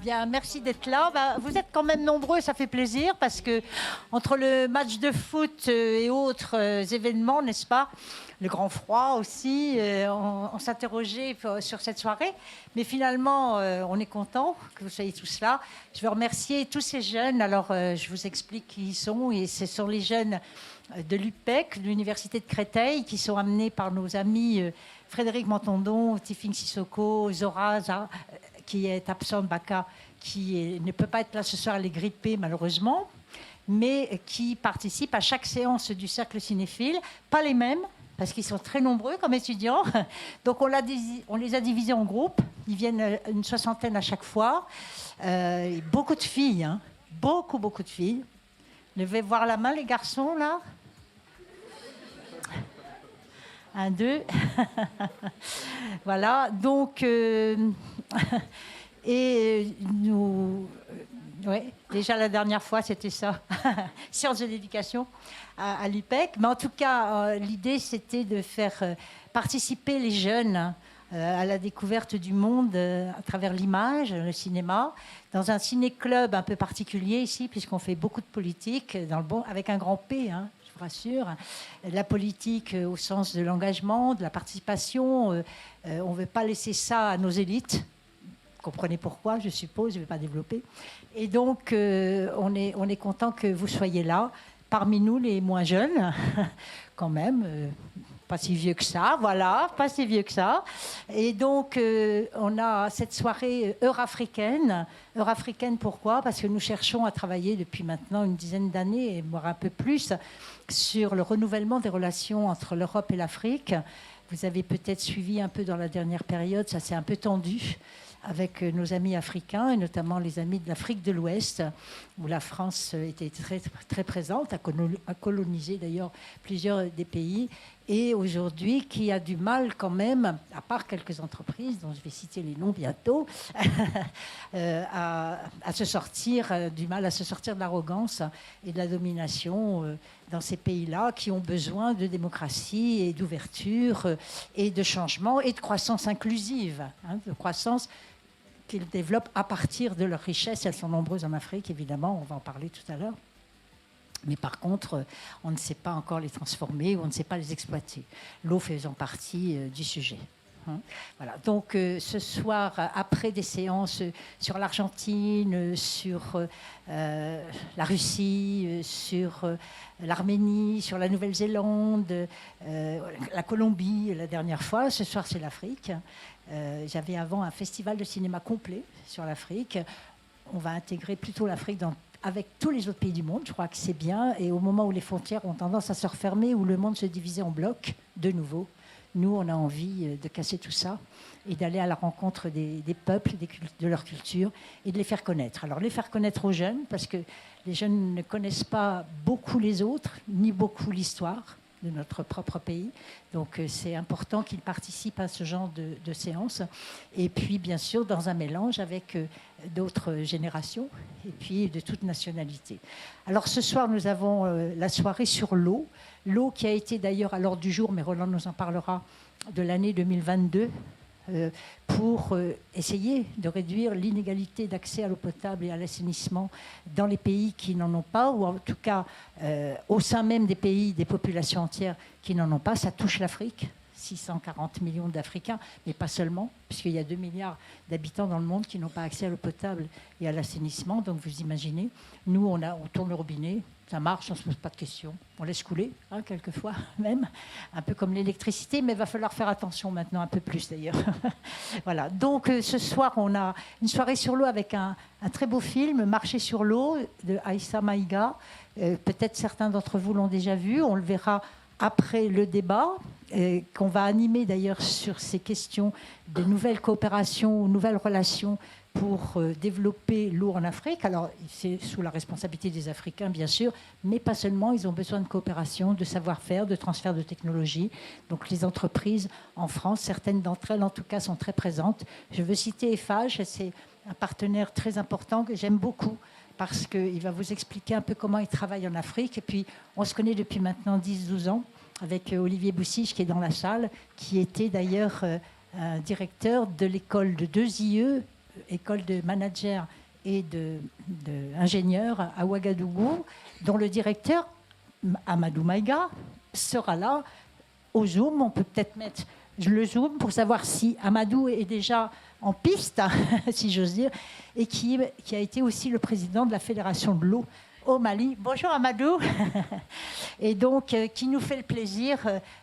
Bien, merci d'être là. Vous êtes quand même nombreux, ça fait plaisir, parce que entre le match de foot et autres événements, n'est-ce pas, le grand froid aussi, on s'interrogeait sur cette soirée. Mais finalement, on est content que vous soyez tous là. Je veux remercier tous ces jeunes. Alors, je vous explique qui ils sont. Et ce sont les jeunes de l'UPEC, de l'Université de Créteil, qui sont amenés par nos amis Frédéric Mentondon, Tifing Sissoko, Zora, qui est absente, Baka, qui ne peut pas être là ce soir, elle est grippée malheureusement, mais qui participe à chaque séance du Cercle Cinéphile. Pas les mêmes, parce qu'ils sont très nombreux comme étudiants. Donc on les a divisés en groupes. Ils viennent une soixantaine à chaque fois. Beaucoup de filles, hein. Beaucoup de filles. Levez voir la main les garçons là. 1, 2. Voilà, donc et nous, ouais, déjà la dernière fois c'était ça, sciences de l'éducation à l'UPEC. Mais en tout cas, l'idée c'était de faire participer les jeunes à la découverte du monde à travers l'image, le cinéma, dans un ciné-club un peu particulier ici, puisqu'on fait beaucoup de politique, avec un grand P, hein, je vous rassure. La politique au sens de l'engagement, de la participation. On ne veut pas laisser ça à nos élites. Vous comprenez pourquoi, je suppose, je ne vais pas développer. Et donc, on est content que vous soyez là, parmi nous les moins jeunes, quand même. Pas si vieux que ça, voilà, pas si vieux que ça. Et donc, on a cette soirée eurafricaine. Eurafricaine, pourquoi ? Parce que nous cherchons à travailler depuis maintenant une dizaine d'années, voire un peu plus, sur le renouvellement des relations entre l'Europe et l'Afrique. Vous avez peut-être suivi un peu dans la dernière période, ça s'est un peu tendu avec nos amis africains, et notamment les amis de l'Afrique de l'Ouest, où la France était très, très présente, a colonisé d'ailleurs plusieurs des pays, et aujourd'hui qui a du mal quand même, à part quelques entreprises, dont je vais citer les noms bientôt, à se sortir, du mal à se sortir de l'arrogance et de la domination dans ces pays-là, qui ont besoin de démocratie et d'ouverture et de changement et de croissance inclusive, hein, de croissance qu'ils développent à partir de leurs richesses. Elles sont nombreuses en Afrique, évidemment, on va en parler tout à l'heure. Mais par contre, on ne sait pas encore les transformer ou on ne sait pas les exploiter. L'eau faisant partie du sujet. Voilà. Donc ce soir, après des séances sur l'Argentine, sur la Russie, sur l'Arménie, sur la Nouvelle-Zélande, la Colombie la dernière fois, ce soir c'est l'Afrique. J'avais avant un festival de cinéma complet sur l'Afrique. On va intégrer plutôt l'Afrique avec tous les autres pays du monde, je crois que c'est bien. Et au moment où les frontières ont tendance à se refermer, où le monde se divisait en blocs, de nouveau, nous, on a envie de casser tout ça et d'aller à la rencontre des peuples, de leur culture, et de les faire connaître. Alors, les faire connaître aux jeunes, parce que les jeunes ne connaissent pas beaucoup les autres, ni beaucoup l'histoire de notre propre pays. Donc, c'est important qu'ils participent à ce genre de séances. Et puis, bien sûr, dans un mélange avec d'autres générations et puis de toute nationalité. Alors, ce soir, nous avons la soirée sur l'eau. L'eau qui a été d'ailleurs à l'ordre du jour, mais Roland nous en parlera, de l'année 2022, pour essayer de réduire l'inégalité d'accès à l'eau potable et à l'assainissement dans les pays qui n'en ont pas, ou en tout cas au sein même des pays, des populations entières qui n'en ont pas. Ça touche l'Afrique, 640 millions d'Africains, mais pas seulement, puisqu'il y a 2 milliards d'habitants dans le monde qui n'ont pas accès à l'eau potable et à l'assainissement. Donc vous imaginez, nous on tourne le robinet, ça marche, on ne se pose pas de questions. On laisse couler, hein, quelquefois même, un peu comme l'électricité, mais il va falloir faire attention maintenant, un peu plus d'ailleurs. Voilà, donc ce soir, on a une soirée sur l'eau avec un très beau film, Marcher sur l'eau, de Aïssa Maïga. Peut-être certains d'entre vous l'ont déjà vu, on le verra après le débat, qu'on va animer d'ailleurs sur ces questions de nouvelles coopérations, nouvelles relations pour développer l'eau en Afrique. Alors, c'est sous la responsabilité des Africains, bien sûr, mais pas seulement. Ils ont besoin de coopération, de savoir-faire, de transfert de technologie. Donc, les entreprises en France, certaines d'entre elles, en tout cas, sont très présentes. Je veux citer Eiffage, c'est un partenaire très important que j'aime beaucoup, parce qu'il va vous expliquer un peu comment il travaille en Afrique. Et puis, on se connaît depuis maintenant 10-12 ans, avec Olivier Boussige, qui est dans la salle, qui était d'ailleurs un directeur de l'école de 2IE école de manager et d'ingénieur à Ouagadougou, dont le directeur, Amadou Maïga, sera là au Zoom. On peut peut-être mettre le Zoom pour savoir si Amadou est déjà en piste, si j'ose dire, et qui a été aussi le président de la Fédération de l'eau au Mali. Bonjour Amadou. Et donc, qui nous fait le plaisir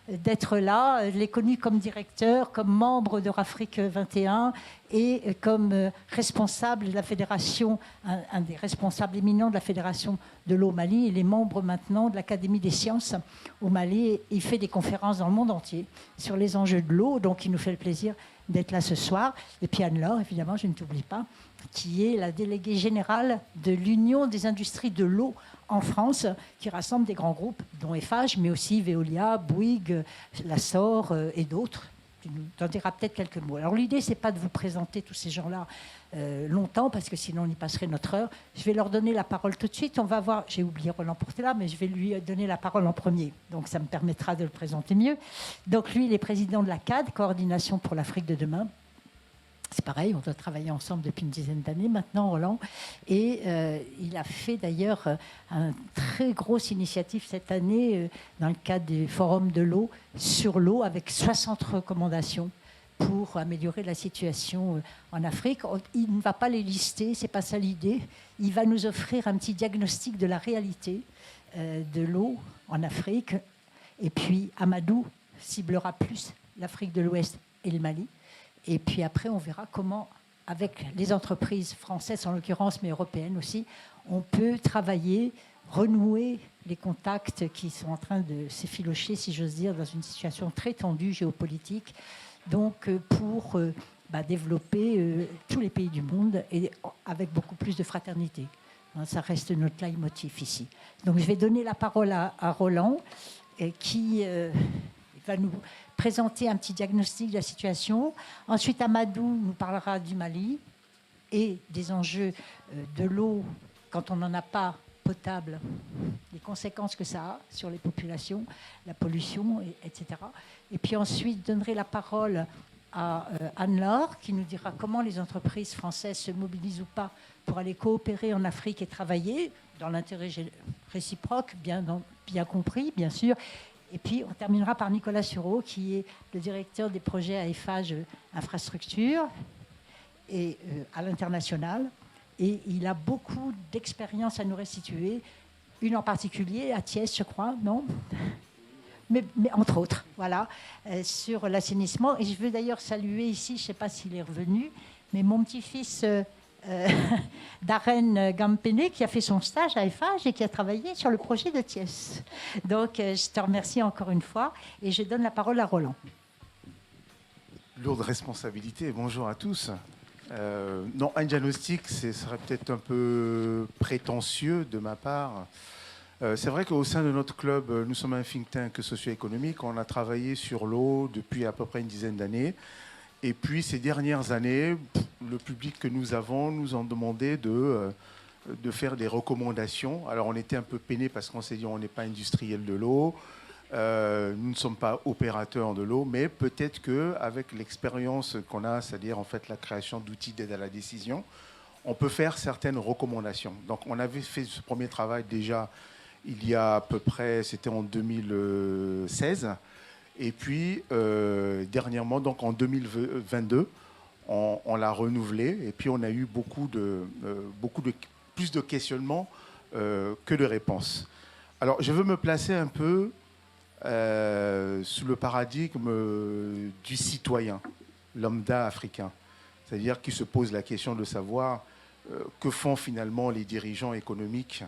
d'être là. Je l'ai connu comme directeur, comme membre d'Eurafrique 21 et comme responsable de la fédération, un des responsables éminents de la Fédération de l'eau au Mali. Il est membre maintenant de l'Académie des sciences au Mali. Il fait des conférences dans le monde entier sur les enjeux de l'eau. Donc, il nous fait le plaisir d'être là ce soir. Et puis Anne-Laure, évidemment, je ne t'oublie pas, qui est la déléguée générale de l'Union des industries de l'eau en France, qui rassemble des grands groupes, dont Eiffage, mais aussi Veolia, Bouygues, La Sor et d'autres. Tu nous en diras peut-être quelques mots. Alors l'idée, c'est pas de vous présenter tous ces gens-là longtemps, parce que sinon on y passerait notre heure. Je vais leur donner la parole tout de suite. On va voir, j'ai oublié Roland Portela, mais je vais lui donner la parole en premier. Donc ça me permettra de le présenter mieux. Donc lui, il est président de la CAD, Coordination pour l'Afrique de demain. C'est pareil, on doit travailler ensemble depuis une dizaine d'années maintenant, Roland. Et il a fait d'ailleurs une très grosse initiative cette année dans le cadre du Forum de l'eau, sur l'eau, avec 60 recommandations pour améliorer la situation en Afrique. Il ne va pas les lister, ce n'est pas ça l'idée. Il va nous offrir un petit diagnostic de la réalité de l'eau en Afrique. Et puis Amadou ciblera plus l'Afrique de l'Ouest et le Mali. Et puis après, on verra comment, avec les entreprises françaises en l'occurrence, mais européennes aussi, on peut travailler, renouer les contacts qui sont en train de s'effilocher, si j'ose dire, dans une situation très tendue géopolitique. Donc, pour développer tous les pays du monde et avec beaucoup plus de fraternité. Ça reste notre leitmotiv ici. Donc, je vais donner la parole à Roland, qui va nous présenter un petit diagnostic de la situation. Ensuite, Amadou nous parlera du Mali et des enjeux de l'eau quand on n'en a pas potable, les conséquences que ça a sur les populations, la pollution, etc. Et puis ensuite, je donnerai la parole à Anne-Laure qui nous dira comment les entreprises françaises se mobilisent ou pas pour aller coopérer en Afrique et travailler dans l'intérêt réciproque, bien compris, bien sûr. Et puis, on terminera par Nicolas Sureau, qui est le directeur des projets à Eiffage Infrastructure et à l'international. Et il a beaucoup d'expériences à nous restituer, une en particulier à Thiès, je crois, non ? mais entre autres, voilà, sur l'assainissement. Et je veux d'ailleurs saluer ici, je ne sais pas s'il est revenu, mais mon petit-fils Darren Gampene, qui a fait son stage à Eiffage et qui a travaillé sur le projet de Thiès. Donc, je te remercie encore une fois et je donne la parole à Roland. Lourde responsabilité. Bonjour à tous. Non, un diagnostic, ce serait peut-être un peu prétentieux de ma part. C'est vrai qu'au sein de notre club, nous sommes un think tank socio-économique. On a travaillé sur l'eau depuis à peu près une dizaine d'années. Et puis, ces dernières années, le public que nous avons nous ont demandé de faire des recommandations. Alors, on était un peu peinés parce qu'on s'est dit on n'est pas industriel de l'eau, nous ne sommes pas opérateurs de l'eau, mais peut-être qu'avec l'expérience qu'on a, c'est-à-dire en fait la création d'outils d'aide à la décision, on peut faire certaines recommandations. Donc, on avait fait ce premier travail déjà il y a à peu près, c'était en 2016. Et puis, dernièrement, donc en 2022, on l'a renouvelé. Et puis, on a eu plus de questionnements que de réponses. Alors, je veux me placer un peu sous le paradigme du citoyen, lambda africain. C'est-à-dire qui se pose la question de savoir que font finalement les dirigeants économiques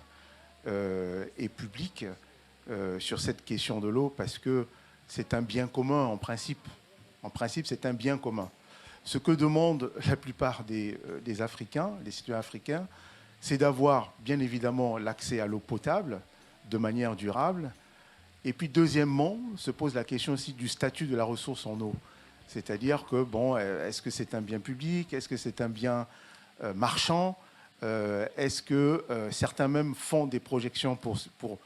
et publics sur cette question de l'eau, parce que c'est un bien commun en principe. En principe, c'est un bien commun. Ce que demandent la plupart des Africains, des citoyens africains, c'est d'avoir bien évidemment l'accès à l'eau potable de manière durable. Et puis deuxièmement, se pose la question aussi du statut de la ressource en eau. C'est-à-dire que, bon, est-ce que c'est un bien public? Est-ce que c'est un bien marchand? Est-ce que certains même font des projections pour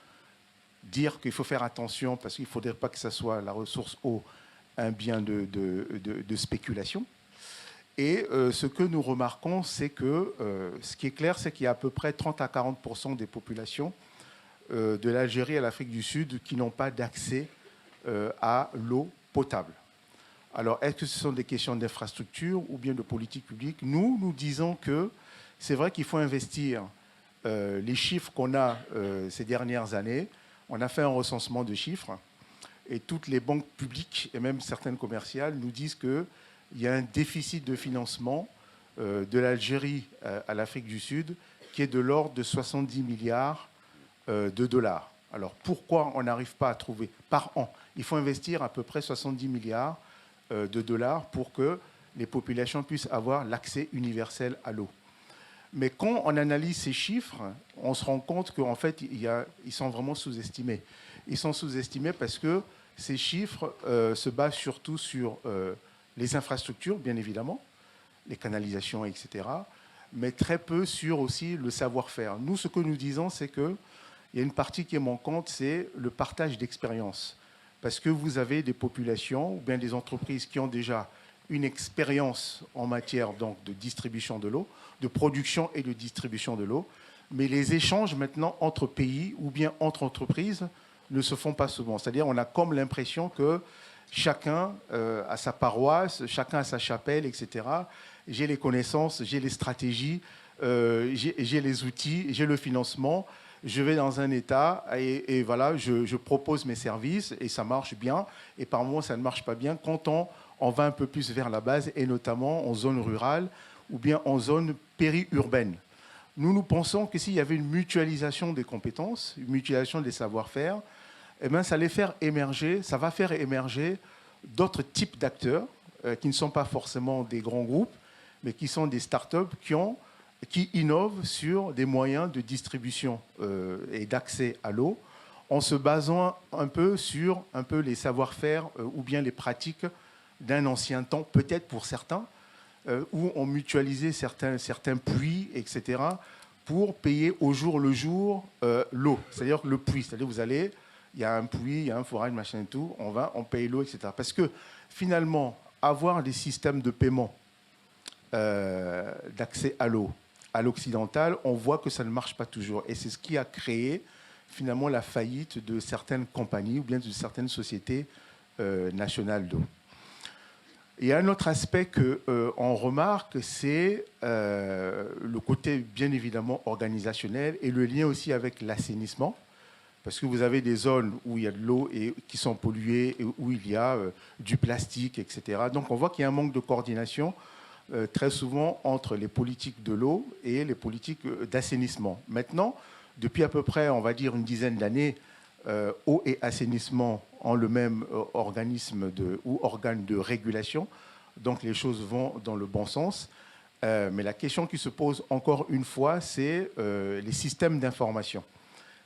dire qu'il faut faire attention parce qu'il ne faudrait pas que ça soit la ressource eau un bien de spéculation. Et ce que nous remarquons, c'est que ce qui est clair, c'est qu'il y a à peu près 30 à 40% des populations de l'Algérie à l'Afrique du Sud qui n'ont pas d'accès à l'eau potable. Alors, est-ce que ce sont des questions d'infrastructure ou bien de politique publique? Nous disons que c'est vrai qu'il faut investir les chiffres qu'on a ces dernières années. On a fait un recensement de chiffres et toutes les banques publiques et même certaines commerciales nous disent qu'il y a un déficit de financement de l'Algérie à l'Afrique du Sud qui est de l'ordre de 70 milliards de dollars. Alors, pourquoi on n'arrive pas à trouver par an? Il faut investir à peu près 70 milliards de dollars pour que les populations puissent avoir l'accès universel à l'eau. Mais quand on analyse ces chiffres, on se rend compte qu'en fait, ils sont vraiment sous-estimés. Ils sont sous-estimés parce que ces chiffres se basent surtout sur les infrastructures, bien évidemment, les canalisations, etc., mais très peu sur aussi le savoir-faire. Nous, ce que nous disons, c'est qu'il y a une partie qui est manquante, c'est le partage d'expérience. Parce que vous avez des populations ou bien des entreprises qui ont déjà une expérience en matière donc, de distribution de l'eau, de production et de distribution de l'eau, mais les échanges maintenant entre pays ou bien entre entreprises ne se font pas souvent. C'est-à-dire on a comme l'impression que chacun a sa paroisse, chacun a sa chapelle, etc. J'ai les connaissances, j'ai les stratégies, j'ai les outils, j'ai le financement. Je vais dans un État et voilà, je propose mes services et ça marche bien. Et par moments, ça ne marche pas bien quand on va un peu plus vers la base et notamment en zone rurale ou bien en zone périurbaine. Nous pensons que s'il y avait une mutualisation des compétences, une mutualisation des savoir-faire, eh bien, ça va faire émerger d'autres types d'acteurs qui ne sont pas forcément des grands groupes, mais qui sont des start-up qui innovent sur des moyens de distribution et d'accès à l'eau en se basant un peu sur les savoir-faire ou bien les pratiques d'un ancien temps, peut-être pour certains, où on mutualisait certains puits, etc., pour payer au jour le jour l'eau. C'est-à-dire le puits. C'est-à-dire vous allez, il y a un puits, il y a un forage, machin et tout, on paye l'eau, etc. Parce que finalement, avoir des systèmes de paiement d'accès à l'eau à l'occidental, on voit que ça ne marche pas toujours. Et c'est ce qui a créé finalement la faillite de certaines compagnies ou bien de certaines sociétés nationales d'eau. Il y a un autre aspect qu'on remarque, c'est le côté bien évidemment organisationnel et le lien aussi avec l'assainissement. Parce que vous avez des zones où il y a de l'eau et qui sont polluées, et où il y a du plastique, etc. Donc on voit qu'il y a un manque de coordination très souvent entre les politiques de l'eau et les politiques d'assainissement. Maintenant, depuis à peu près, on va dire, une dizaine d'années, eau et assainissement ont le même organisme ou organe de régulation. Donc les choses vont dans le bon sens. Mais la question qui se pose encore une fois, c'est les systèmes d'information.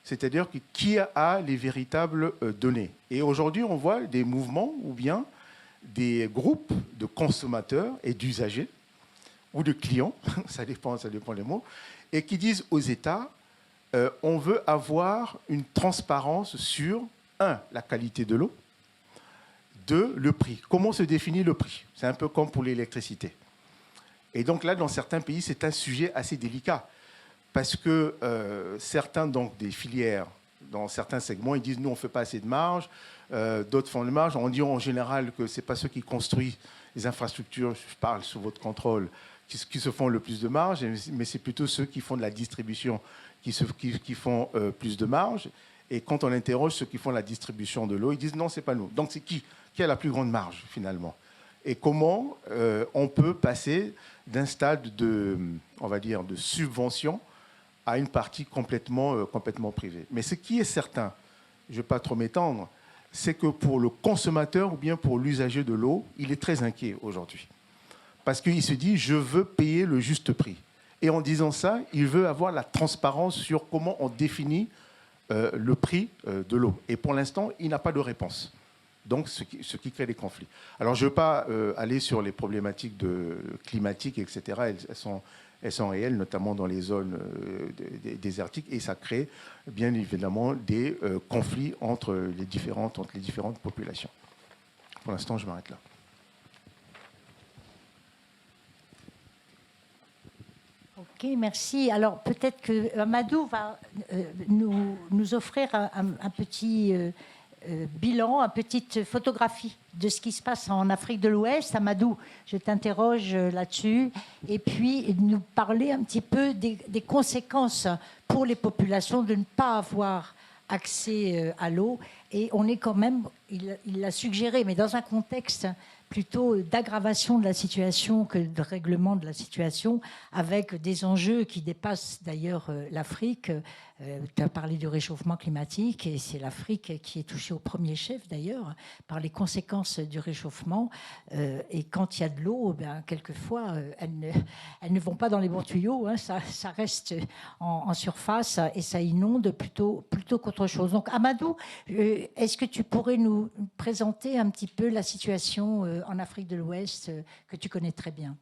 C'est-à-dire qui a les véritables données. Et aujourd'hui, on voit des mouvements ou bien des groupes de consommateurs et d'usagers ou de clients, ça dépend des mots, et qui disent aux États, on veut avoir une transparence sur, 1, la qualité de l'eau, 2, le prix. Comment se définit le prix? C'est un peu comme pour l'électricité. Et donc là, dans certains pays, c'est un sujet assez délicat, parce que certains, donc, des filières, dans certains segments, ils disent, nous, on ne fait pas assez de marge, d'autres font de marge. On dit en général que ce n'est pas ceux qui construisent les infrastructures, je parle sous votre contrôle, qui se font le plus de marge, mais c'est plutôt ceux qui font de la distribution qui font plus de marge. Et quand on interroge ceux qui font la distribution de l'eau, ils disent non, ce n'est pas nous. Donc c'est qui a la plus grande marge finalement? Et comment on peut passer d'un stade on va dire, de subvention à une partie complètement privée? Mais ce qui est certain, je ne vais pas trop m'étendre, c'est que pour le consommateur ou bien pour l'usager de l'eau, il est très inquiet aujourd'hui. Parce qu'il se dit, je veux payer le juste prix. Et en disant ça, il veut avoir la transparence sur comment on définit le prix de l'eau. Et pour l'instant, il n'a pas de réponse. Donc, ce qui crée des conflits. Alors, je ne veux pas aller sur les problématiques climatiques, etc. Elles sont réelles, notamment dans les zones désertiques, et ça crée bien évidemment des conflits entre les différentes populations. Pour l'instant, je m'arrête là. Ok, merci. Alors peut-être que Amadou va nous offrir un petit bilan, une petite photographie de ce qui se passe en Afrique de l'Ouest. Amadou, je t'interroge là-dessus. Et puis nous parler un petit peu des conséquences pour les populations de ne pas avoir accès à l'eau. Et on est quand même, il l'a suggéré, mais dans un contexte plutôt d'aggravation de la situation que de règlement de la situation, avec des enjeux qui dépassent d'ailleurs l'Afrique. Tu as parlé du réchauffement climatique, et c'est l'Afrique qui est touchée au premier chef d'ailleurs par les conséquences du réchauffement. Et quand il y a de l'eau, ben, quelquefois, elles ne vont pas dans les bons tuyaux, hein, ça reste en surface et ça inonde plutôt qu'autre chose. Donc Amadou, est-ce que tu pourrais nous présenter un petit peu la situation en Afrique de l'Ouest que tu connais très bien?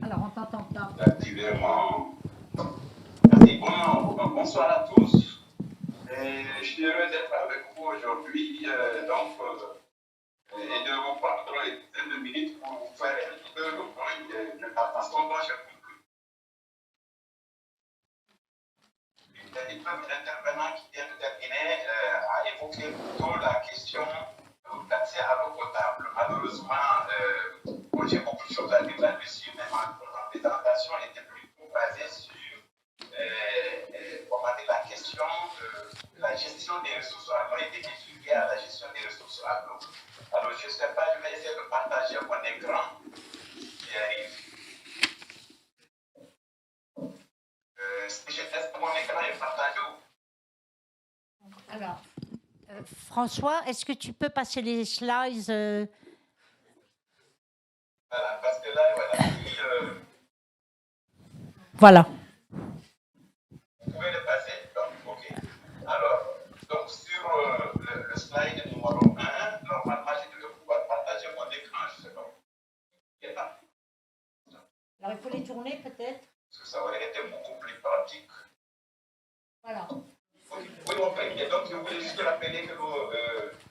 Alors, on t'entend pas. Effectivement. Merci. Bonsoir à tous. Je suis heureux d'être avec vous aujourd'hui et de vous prendre une dizaine de minutes pour vous faire un peu le point de la façon dont j'ai compris. Le premier intervenant qui vient de terminer a évoqué plutôt la question d'accès à l'eau potable. Malheureusement, j'ai beaucoup de choses à dire là-dessus, mais ma présentation était plutôt basée sur la question de la gestion des ressources en eau et des défis liés à la gestion des ressources en eau. Alors, je ne sais pas, je vais essayer de partager mon écran qui arrive. Si je teste mon écran et partage où? Alors, François, est-ce que tu peux passer les slides Voilà, parce que là, voilà. Voilà. Vous pouvez le passer? Donc, OK. Alors, donc sur le slide numéro 1, normalement, je devais pouvoir partager mon écran, je ne sais pas. Il est là. Alors, il faut les tourner peut-être. Parce que ça aurait été beaucoup plus pratique. Voilà. Oui, on peut. Et donc, je voulais juste rappeler que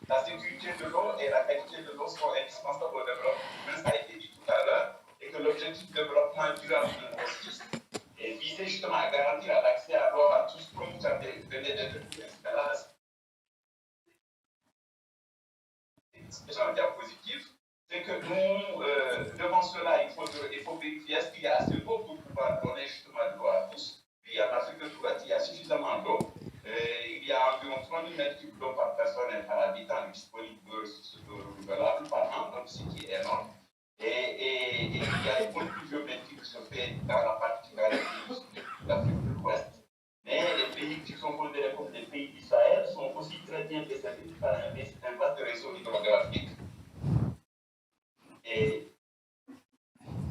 la sécurité de l'eau et la qualité de l'eau sont indispensables au développement. Ça a été dit tout à l'heure. Et que l'objectif de développement durable aussi est visé justement à garantir l'accès à l'eau à tous, comme vous avez donné des expériences. C'est un diapositive. C'est que nous, devant cela, il faut vérifier est-ce qu'il y a assez d'eau pour pouvoir donner justement de l'eau à tous. Puis en Afrique de l'Ouest, il y a suffisamment d'eau. Il y a environ 30 000 mètres cubes d'eau par personne et par habitant disponibles de ressources renouvelables par an, donc ce qui est énorme. Et il y a une bonne pluviométrie qui se fait dans la partie de l'Afrique de l'Ouest. Mais les pays qui sont considérés comme des pays du Sahel sont aussi très bien desservis par un vaste réseau hydrographique et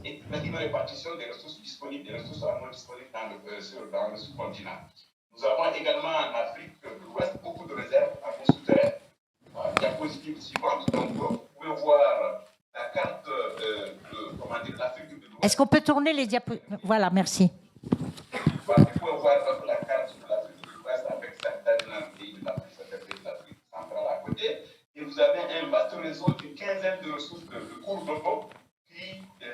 une répartition des ressources disponibles, des ressources en eau disponibles dans le sous-continent. Nous avons également en Afrique de l'Ouest beaucoup de réserves en eau souterraine. Diapositive suivante, donc vous pouvez voir la carte de l'Afrique de l'Ouest. Est-ce qu'on peut tourner les diapositives? Voilà, merci. Voilà, vous pouvez voir la carte de l'Afrique de l'Ouest avec certains pays de l'Afrique centrale à côté. Et vous avez un vaste réseau d'une quinzaine de ressources de cours d'eau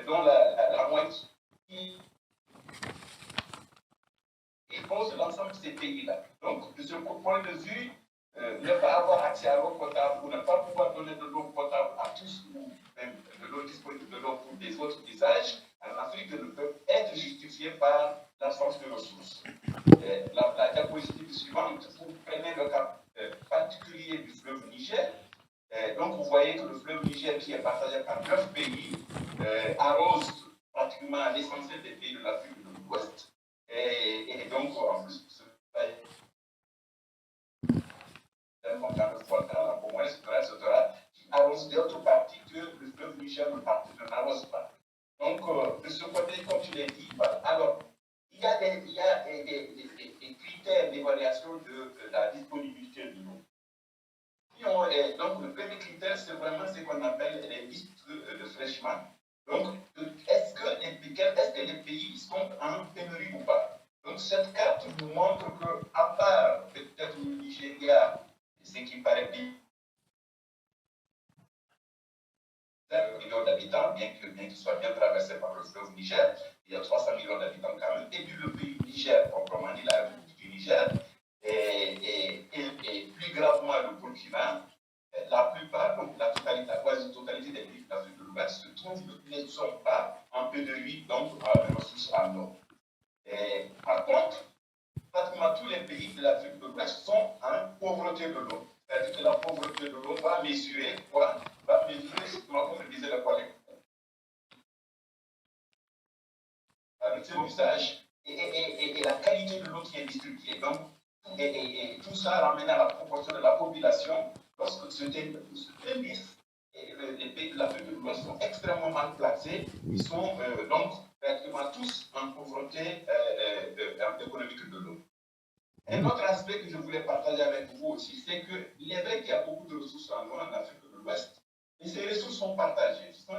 dont la moitié pose l'ensemble de ces pays-là. Donc, de ce point de vue, ne pas avoir accès à l'eau potable ou ne pas pouvoir donner de l'eau potable à tous, ou même de l'eau disponible, de l'eau pour des autres usages, en Afrique ne peut être justifié par l'absence de ressources. La diapositive suivante, vous prenez le cas particulier du fleuve Niger. Donc, vous voyez que le fleuve Niger, qui est partagé par 9 pays, arrose pratiquement l'essentiel des pays de l'Afrique de l'Ouest. Et donc, en plus, au moins, qui arrose d'autres parties que le fleuve Niger ne n'arrose pas. Donc, de ce côté, comme je l'ai dit, alors, il y a des critères d'évaluation de la disponibilité de l'eau. Donc, le premier critère, c'est vraiment ce qu'on appelle les listes de fraîchement. Donc, est-ce que les pays sont en pénurie ou pas? Donc, cette carte nous montre qu'à part peut-être le Nigeria, ce qui paraît bien, millions d'habitants, bien qu'il soit bien traversé par le fleuve Niger. Il y a 300 millions d'habitants quand même. Et puis le pays Niger, proprement dit, la République du Niger, et plus gravement le Burkina, la plupart, donc la quasi-totalité des pays d'Afrique de l'Ouest ne sont pas en pénurie, donc à ressources en eau. Par contre, pratiquement tous les pays de l'Afrique de l'Ouest sont en pauvreté de l'eau. C'est-à-dire que la pauvreté de l'eau va mesurer quoi? Va mesurer, comme le disait le collègue, avec son usage et la qualité de l'eau qui est distribuée. Donc, et tout ça ramène à la proportion de la population. Lorsque ce tennis, les pays de l'Afrique de l'Ouest sont extrêmement mal placés. Ils sont donc pratiquement tous en pauvreté économique de l'eau. Un autre aspect que je voulais partager avec vous aussi, c'est qu'il est vrai qu'il y a beaucoup de ressources en eau en Afrique de l'Ouest, mais ces ressources sont partagées. Ce sont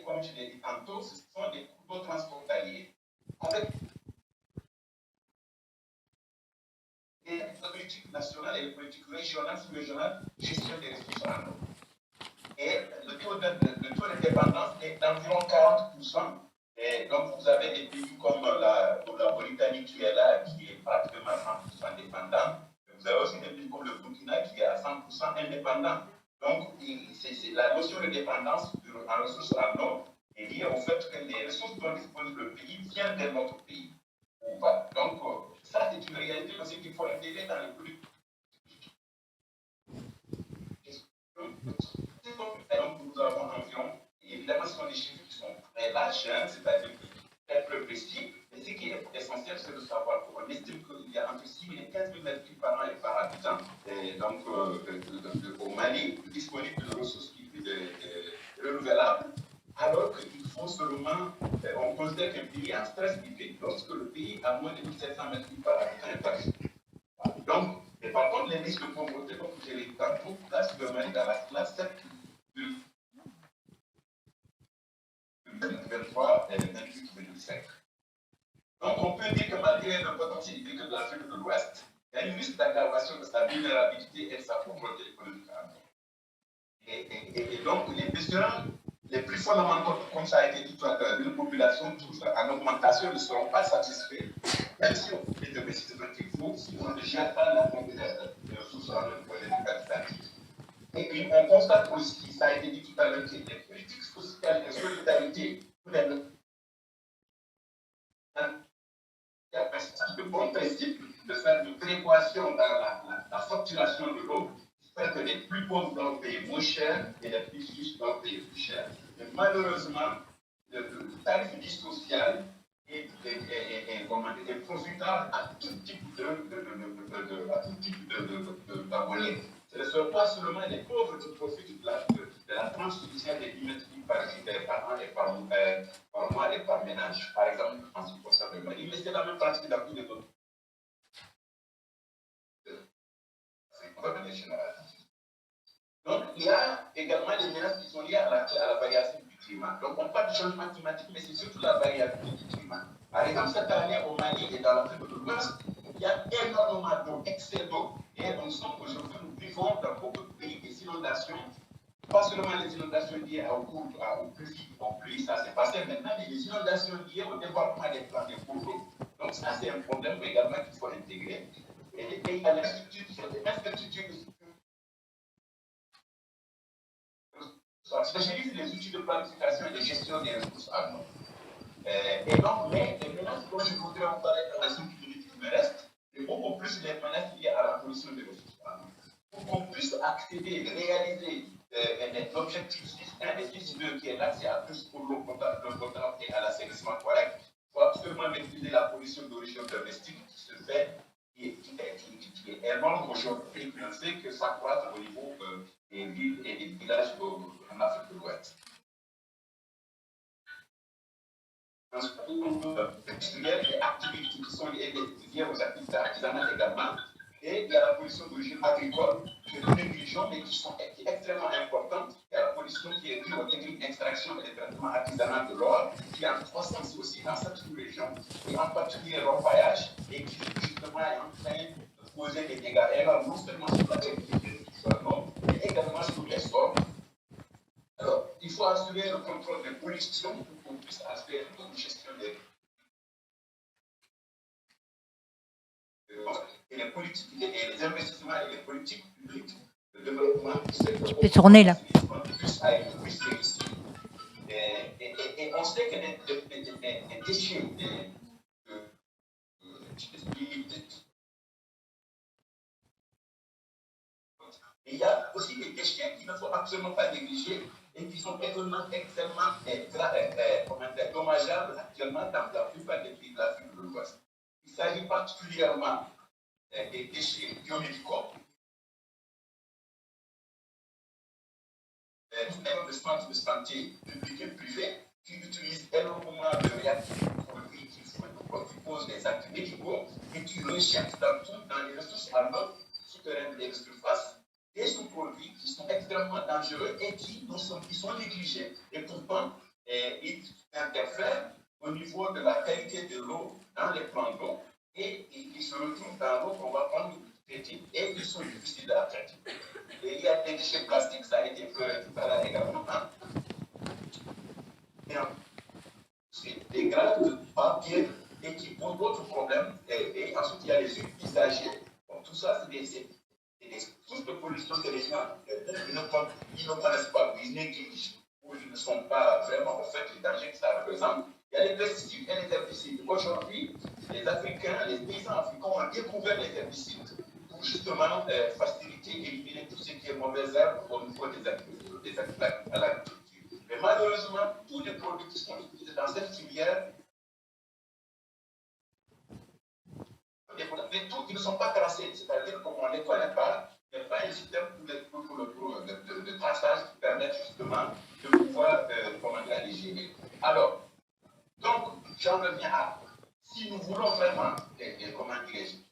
comme je l'ai dit tantôt, ce sont des cours d'eau transfrontaliers. Avec les politiques nationales et les politiques régionales, sous-régionales, gestion des ressources en eau. Et le taux de dépendance est d'environ 40%. Et donc, vous avez des pays comme la Mauritanie qui est là, qui est pratiquement 100% dépendant. Vous avez aussi des pays comme le Burkina qui est à 100% indépendant. Donc, la notion de dépendance en ressources en eau est liée au fait que les ressources dont dispose le pays viennent de notre pays. Donc, ça, c'est une réalité aussi qu'il faut intégrer dans les politiques. Donc, nous avons environ, évidemment, ce sont des chiffres qui sont très larges, c'est-à-dire très peu précis, mais ce qui est essentiel, c'est de savoir qu'on estime qu'il y a entre 6 000 et 15 000 mètres cubes par an et par habitant, et donc au Mali, disponible de ressources renouvelables, alors qu'il faut seulement, on considère qu'un pays est en stress hydrique lorsque le pays a moins de 1 700 mètres cubes par habitant et par an. Donc, et par contre, les risques de pauvreté, comme je l'ai dit tantôt, là, c'est le Mali dans la classe 7 de 2023 et 2028-2025. Donc, on peut dire que malgré le potentiel hydrique de l'Afrique de l'Ouest, il y a une risque d'aggravation de sa vulnérabilité et de sa pauvreté économique. Et donc, les besoins les plus fondamentaux, comme ça a été dit tout à l'heure, d'une population en augmentation ne seront pas satisfaits, même si on fait de investissements qu'il faut, si on ne gère pas la des ressources en économie quantitative. Et puis, on constate aussi, ça a été dit tout à l'heure, que les politiques sociales de solidarité, il y a de bons principes de faire de prévoyation dans la facturation de l'eau, faire que les plus pauvres doivent payer moins cher et les plus riches doivent payer plus cher. Mais malheureusement, le tarif dit social est profitable à tout type d'abonnés. Ce ne sont pas seulement les pauvres qui profitent de la tranche sociale des 10 mètres par an et par mois et par ménage, par exemple, en ce qui concerne le Mali, mais c'est la même pratique dans tous les autres. Donc, il y a également des menaces qui sont liées à la variation du climat. Donc, on parle du changement climatique, mais c'est surtout la variabilité du climat. Par exemple, cette année au Mali et dans l'Afrique de l'Ouest, il y a énormément d'eau, excès d'eau. Et aujourd'hui, nous vivons dans beaucoup de pays des inondations, pas seulement les inondations liées aux pluies, ça s'est passé maintenant, mais les inondations liées au développement des plans de cours d'eau. Donc, ça, c'est un problème également qu'il faut intégrer. Et les pays à l'institut spécialise les outils de planification et de gestion des ressources en eau. Et donc, mais les menaces dont je voudrais en parler dans la 5 minutes qui me reste, c'est beaucoup plus les menaces liées à la pollution des ressources en eau. Pour qu'on puisse accéder, réaliser l'objectif 1 qui est l'accès à tous pour l'eau potable et à l'assainissement correct, il faut absolument maîtriser la pollution d'origine domestique qui se fait, qui est énorme aujourd'hui, et on sait que ça croît au niveau des villes et des villages en Afrique de l'Ouest. Il y a des activités qui sont liées aux activités artisanales également, et il y a la pollution d'origine agricole que nous négligeons, mais qui est extrêmement importante. Il y a la pollution qui est due aux techniques d'extraction et de traitement artisanal de l'or, qui est en croissance aussi dans cette sous-région, et en particulier l'orpaillage, et qui justement est en train de causer des dégâts énormes, non seulement sur la qualité des ressources, mais également sur les sols. Alors, il faut assurer le contrôle des pollutions pour qu'on puisse assurer une gestion des et les politiques et les investissements et les politiques publiques de développement tu peux tourner là. puissent réussir. Et on sait que les déchets il y a aussi des déchets qu'il ne faut absolument pas négliger et qui sont extrêmement dommageables actuellement dans la plupart des pays de l'Afrique de l'Ouest. Il s'agit particulièrement des déchets biomédicaux, des centres de santé publics et privés qui utilisent énormément de réactifs produits qui posent des actes médicaux et qui recherchent dans les ressources en eau souterraines et de surface des sous-produits qui sont extrêmement dangereux et qui sont négligés. Et pourtant, ils interfèrent au niveau de la qualité de l'eau dans les plans d'eau et ils se retrouvent dans l'eau qu'on va prendre et ils sont difficiles à traiter. Et il y a des déchets plastiques, ça a été fait tout à l'heure également. C'est des grains de papier et qui posent d'autres problèmes. Et ensuite, il y a les usagers. Donc, tout ça, c'est des sources de pollution que les gens ils ne connaissent pas, ils négligent ou ils ne sont pas vraiment au fait du danger que ça représente. Il y a les pesticides et les herbicides. Aujourd'hui, les Africains, les paysans africains ont découvert les herbicides pour justement faciliter et éliminer tout ce qui est mauvaise herbe au niveau des agriculteurs à l'agriculture. Mais malheureusement, tous les produits qui sont utilisés dans cette filière, mais tous, ils ne sont pas tracés, c'est-à-dire qu'on ne les connaît pas, il n'y a pas un système de traçage qui permet justement de pouvoir les gérer. Alors, donc, j'en reviens à, si nous voulons vraiment,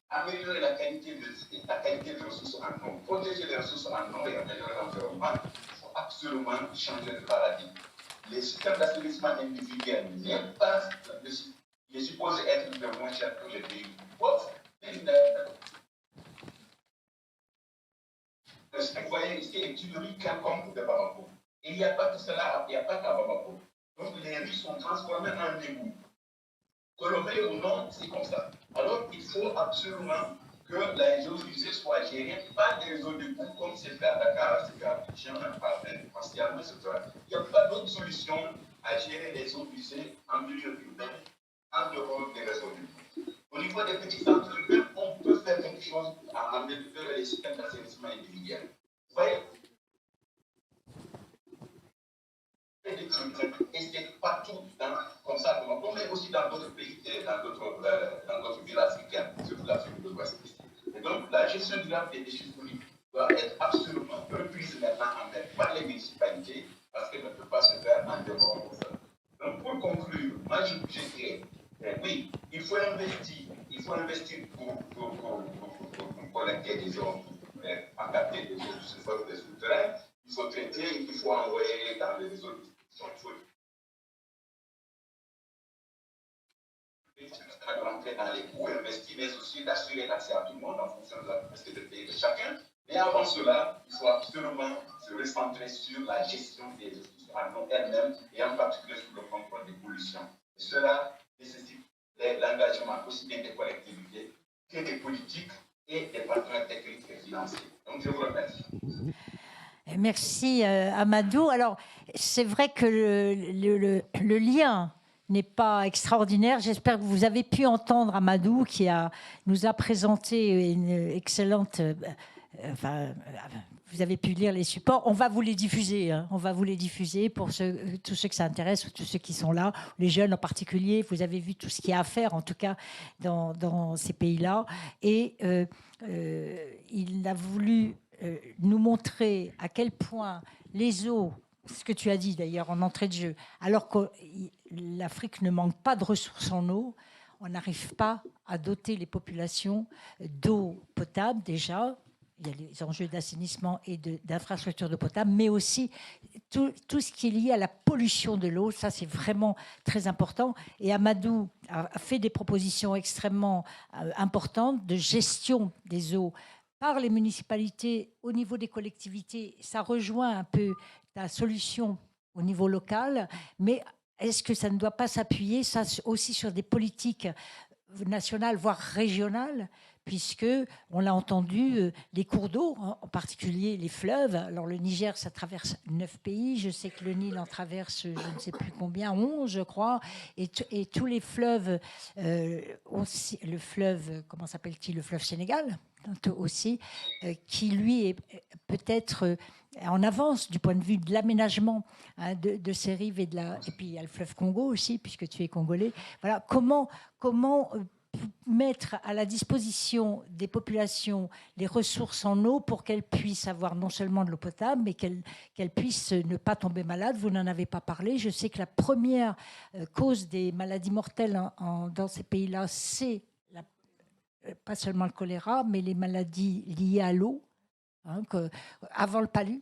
améliorer la qualité des ressources en eau, protéger les ressources en eau et améliorer l'environnement, il faut absolument changer de paradigme. Les systèmes d'assainissement individuel n'est pas, il est supposé être le moins cher que les pays pauvres, mais vous voyez ici une rue quelconque de Bamako. Et il n'y a pas que cela, il n'y a pas qu'à Bamako. Donc les rues sont transformées en égout. Que le veuille ou non, c'est comme ça. Alors il faut absolument que les eaux usées soient gérées par des réseaux de boue, comme c'est fait à Dakar, c'est fait à Abidjan, partiellement, etc. Il n'y a pas d'autre solution à gérer les eaux usées en milieu urbain, en dehors des réseaux de boue. Au niveau des petits centres urbains, on peut faire quelque chose à améliorer les systèmes d'assainissement individuel. Vous voyez? Et c'est partout comme ça, mais aussi dans d'autres pays, dans d'autres villes africaines, surtout l'Afrique de l'Ouest. Et donc, la gestion durable des déchets solides doit être absolument reprise maintenant en main par les municipalités, parce qu'elle ne peut pas se faire en dehors de ça. Donc, pour conclure, moi, je dirais, oui, il faut investir pour collecter des eaux, pour capter des eaux sous forme de souterrains. Il faut traiter, il faut envoyer dans les réseaux de distribution. Il faut rentrer dans les coûts, investir, mais aussi d'assurer l'accès à tout le monde en fonction de la capacité de payer de chacun. Mais avant cela, il faut absolument se recentrer sur la gestion des ressources en eau elles-mêmes et en particulier sur le contrôle des pollutions. Et cela nécessite l'engagement aussi bien des collectivités que des politiques et des partenaires techniques et financiers. Donc, je vous remercie. Merci Amadou. Alors, c'est vrai que le lien n'est pas extraordinaire. J'espère que vous avez pu entendre Amadou qui nous a présenté une excellente... vous avez pu lire les supports. On va vous les diffuser. Hein. On va vous les diffuser pour tous ceux que ça intéresse, ou tous ceux qui sont là, les jeunes en particulier. Vous avez vu tout ce qu'il y a à faire, en tout cas, dans ces pays-là. Et il a voulu nous montrer à quel point les eaux, ce que tu as dit d'ailleurs en entrée de jeu, alors que l'Afrique ne manque pas de ressources en eau, on n'arrive pas à doter les populations d'eau potable déjà. Il y a les enjeux d'assainissement et d'infrastructures d'eau potable, mais aussi tout ce qui est lié à la pollution de l'eau. Ça, c'est vraiment très important. Et Amadou a fait des propositions extrêmement importantes de gestion des eaux par les municipalités au niveau des collectivités. Ça rejoint un peu ta solution au niveau local, mais est-ce que ça ne doit pas s'appuyer ça aussi sur des politiques nationales, voire régionales, puisque on l'a entendu, les cours d'eau, en particulier les fleuves. Alors le Niger, ça traverse 9 pays. Je sais que le Nil en traverse, je ne sais plus combien, 11, je crois. Et tous les fleuves, aussi, le fleuve, comment s'appelle-t-il, le fleuve Sénégal aussi, qui lui est peut-être en avance du point de vue de l'aménagement de ces rives et puis il y a le fleuve Congo aussi, puisque tu es congolais. Voilà, comment mettre à la disposition des populations les ressources en eau pour qu'elles puissent avoir non seulement de l'eau potable, mais qu'elles puissent ne pas tomber malades. Vous n'en avez pas parlé. Je sais que la première cause des maladies mortelles dans ces pays-là, c'est pas seulement le choléra, mais les maladies liées à l'eau, avant le palu.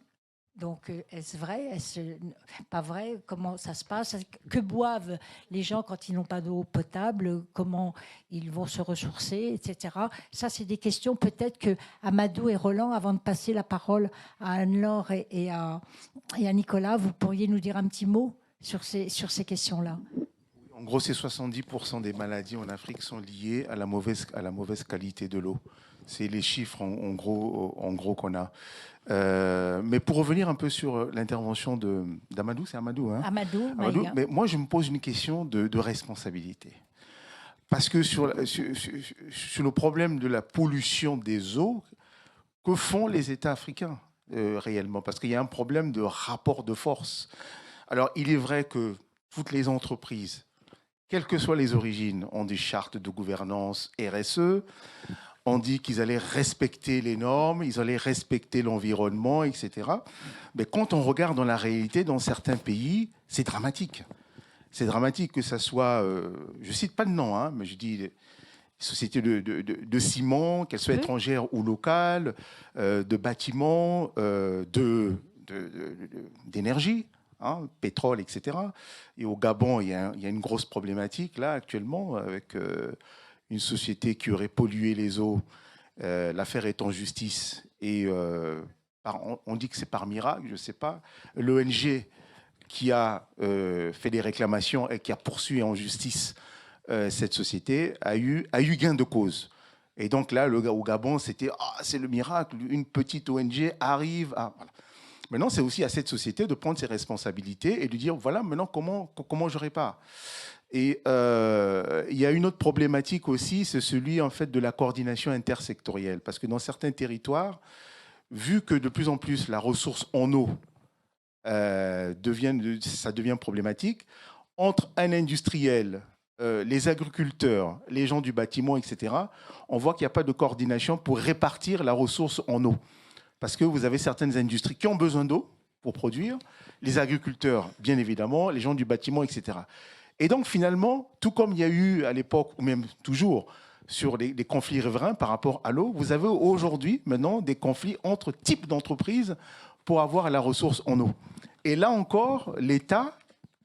Donc, est-ce vrai? Est-ce pas vrai? Comment ça se passe? Que boivent les gens quand ils n'ont pas d'eau potable? Comment ils vont se ressourcer, etc. Ça, c'est des questions peut-être que Amadou et Roland, avant de passer la parole à Anne-Laure et à Nicolas, vous pourriez nous dire un petit mot sur ces questions-là. En gros, c'est 70% des maladies en Afrique sont liées à la mauvaise qualité de l'eau. C'est les chiffres en gros qu'on a. Mais pour revenir un peu sur l'intervention d'Amadou, c'est Amadou, hein? Amadou, mais moi, je me pose une question de responsabilité. Parce que sur le problème de la pollution des eaux, que font les États africains réellement? Parce qu'il y a un problème de rapport de force. Alors, il est vrai que toutes les entreprises, quelles que soient les origines, ont des chartes de gouvernance RSE. On dit qu'ils allaient respecter les normes, ils allaient respecter l'environnement, etc. Mais quand on regarde dans la réalité, dans certains pays, c'est dramatique. C'est dramatique que ça soit, je ne cite pas de nom, hein, mais je dis des sociétés de ciment, qu'elles soient étrangères ou locales, de bâtiments, d'énergie. Hein, pétrole, etc. Et au Gabon, il y a une grosse problématique là actuellement avec une société qui aurait pollué les eaux. L'affaire est en justice et on dit que c'est par miracle, je ne sais pas. L'ONG qui a fait des réclamations et qui a poursuivi en justice cette société a eu gain de cause. Et donc là, au Gabon, c'était c'est le miracle, une petite ONG arrive à... Voilà. Maintenant, c'est aussi à cette société de prendre ses responsabilités et de dire, voilà, maintenant, comment je répare? Et il y a une autre problématique aussi, c'est celui, en fait, de la coordination intersectorielle. Parce que dans certains territoires, vu que de plus en plus la ressource en eau ça devient problématique, entre un industriel, les agriculteurs, les gens du bâtiment, etc., on voit qu'il n'y a pas de coordination pour répartir la ressource en eau. Parce que vous avez certaines industries qui ont besoin d'eau pour produire, les agriculteurs, bien évidemment, les gens du bâtiment, etc. Et donc, finalement, tout comme il y a eu à l'époque, ou même toujours, sur les conflits riverains par rapport à l'eau, vous avez aujourd'hui, maintenant, des conflits entre types d'entreprises pour avoir la ressource en eau. Et là encore, l'État,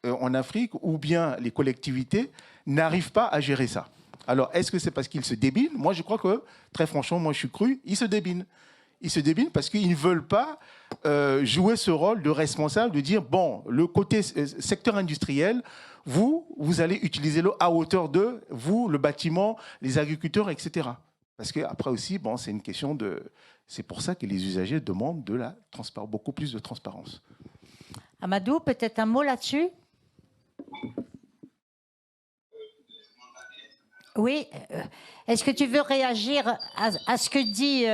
en Afrique, ou bien les collectivités, n'arrivent pas à gérer ça. Alors, est-ce que c'est parce qu'ils se débinent? Moi, je crois que, très franchement, moi, je suis cru, ils se débinent. Ils se débinent parce qu'ils ne veulent pas jouer ce rôle de responsable, de dire, bon, le côté secteur industriel, vous allez utiliser l'eau à hauteur de, vous, le bâtiment, les agriculteurs, etc. Parce qu'après aussi, bon, c'est une question de... C'est pour ça que les usagers demandent beaucoup plus de transparence. Amadou, peut-être un mot là-dessus? Oui. Est-ce que tu veux réagir à ce que dit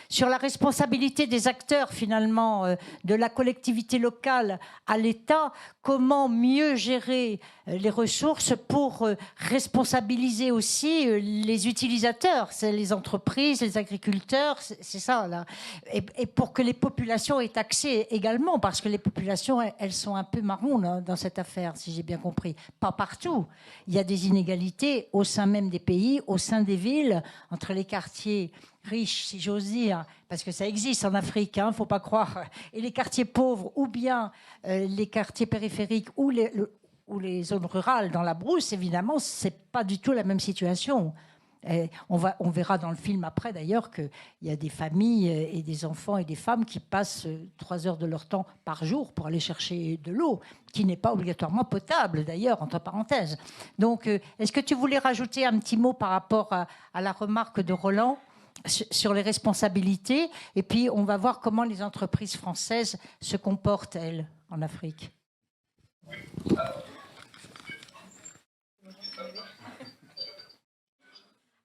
sur la responsabilité des acteurs, finalement, de la collectivité locale à l'État? Comment mieux gérer les ressources pour responsabiliser aussi les utilisateurs, c'est les entreprises, les agriculteurs, c'est ça, là. Et pour que les populations aient accès également, parce que les populations, elles sont un peu marrons dans cette affaire, si j'ai bien compris. Pas partout. Il y a des inégalités au sein même des pays, au sein des villes, entre les quartiers riches, si j'ose dire, parce que ça existe en Afrique, hein, faut pas croire, et les quartiers pauvres, ou bien les quartiers périphériques, ou les zones rurales dans la brousse, évidemment, c'est pas du tout la même situation. On verra dans le film après, d'ailleurs, qu'il y a des familles et des enfants et des femmes qui passent 3 heures de leur temps par jour pour aller chercher de l'eau, qui n'est pas obligatoirement potable, d'ailleurs, entre parenthèses. Donc, est-ce que tu voulais rajouter un petit mot par rapport à la remarque de Roland sur les responsabilités? Et puis, on va voir comment les entreprises françaises se comportent, elles, en Afrique.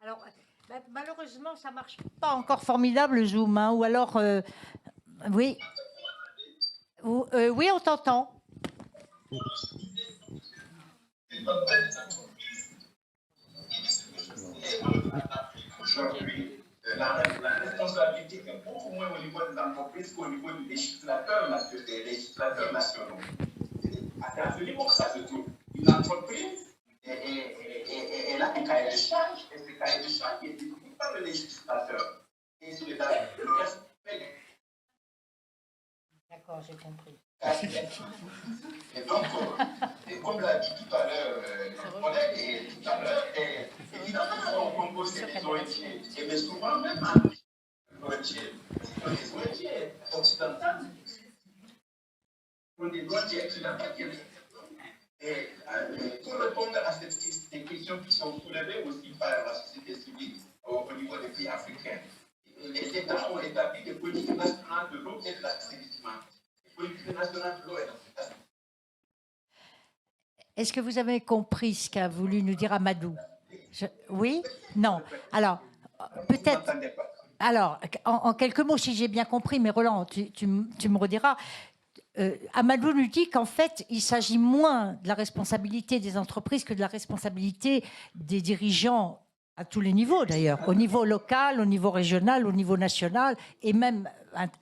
Alors, malheureusement, ça ne marche pas encore formidable, le Zoom. Hein, ou alors, oui. Oui, on t'entend. Aujourd'hui, la responsabilité est beaucoup moins au niveau des entreprises qu'au niveau des législateurs nationaux. À ce niveau que ça se trouve, une entreprise elle a un cahier de charge, et ce cahier de charge est défini par le législateur. Et c'est le respect. D'accord, j'ai compris. Et donc, comme l'a dit tout à l'heure mon collègue, évidemment, on compose des ONG, mais souvent même les ONG occidentales, des ONG occidentales. Et pour répondre à ces questions qui sont soulevées aussi par la société civile au niveau des pays africains, les États ont établi des politiques nationales de l'eau et de l'assainissement. Est-ce que vous avez compris ce qu'a voulu nous dire Amadou? Oui? Non. Alors, peut-être... Alors, en quelques mots, si j'ai bien compris, mais Roland, tu me rediras. Amadou nous dit qu'en fait, il s'agit moins de la responsabilité des entreprises que de la responsabilité des dirigeants à tous les niveaux d'ailleurs, au niveau local, au niveau régional, au niveau national et même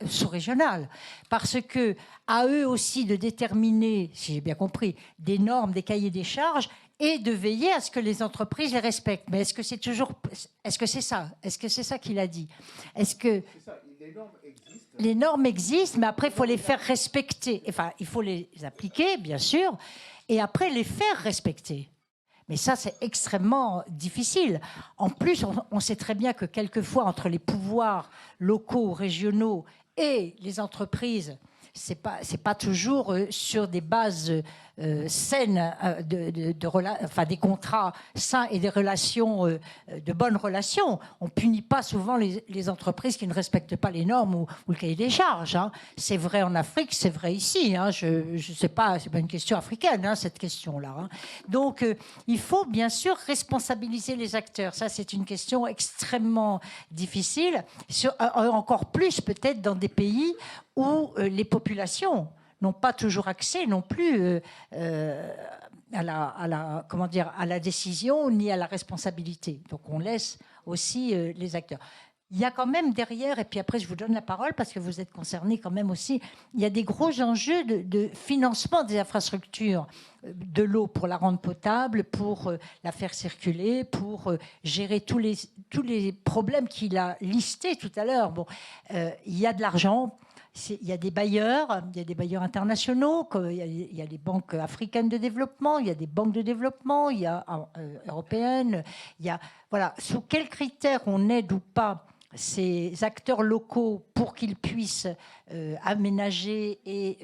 sous-régional. Parce que à eux aussi de déterminer, si j'ai bien compris, des normes, des cahiers des charges et de veiller à ce que les entreprises les respectent. Mais est-ce que c'est toujours, est-ce que c'est ça? Est-ce que c'est ça qu'il a dit? Est-ce que les normes existent, mais après il faut les faire respecter. Enfin, il faut les appliquer, bien sûr, et après les faire respecter. Mais ça, c'est extrêmement difficile. En plus, on sait très bien que quelquefois, entre les pouvoirs locaux, régionaux et les entreprises, c'est pas toujours sur des bases saines, enfin des contrats sains et des relations, de bonnes relations. On punit pas souvent les entreprises qui ne respectent pas les normes ou le cahier des charges. Hein. C'est vrai en Afrique, c'est vrai ici. Hein. Je sais pas, c'est pas une question africaine, hein, cette question-là. Hein. Donc, il faut bien sûr responsabiliser les acteurs. Ça, c'est une question extrêmement difficile, encore plus peut-être dans des pays où les populations n'ont pas toujours accès non plus à la décision ni à la responsabilité. Donc on laisse aussi les acteurs. Il y a quand même derrière, et puis après je vous donne la parole parce que vous êtes concernés quand même aussi, il y a des gros enjeux de financement des infrastructures de l'eau pour la rendre potable, pour la faire circuler, pour gérer tous les problèmes qu'il a listés tout à l'heure. Bon, il y a de l'argent. Il y a des bailleurs internationaux, il y a les banques africaines de développement, il y a des banques de développement, il y a européennes, voilà, sous quels critères on aide ou pas ces acteurs locaux pour qu'ils puissent aménager et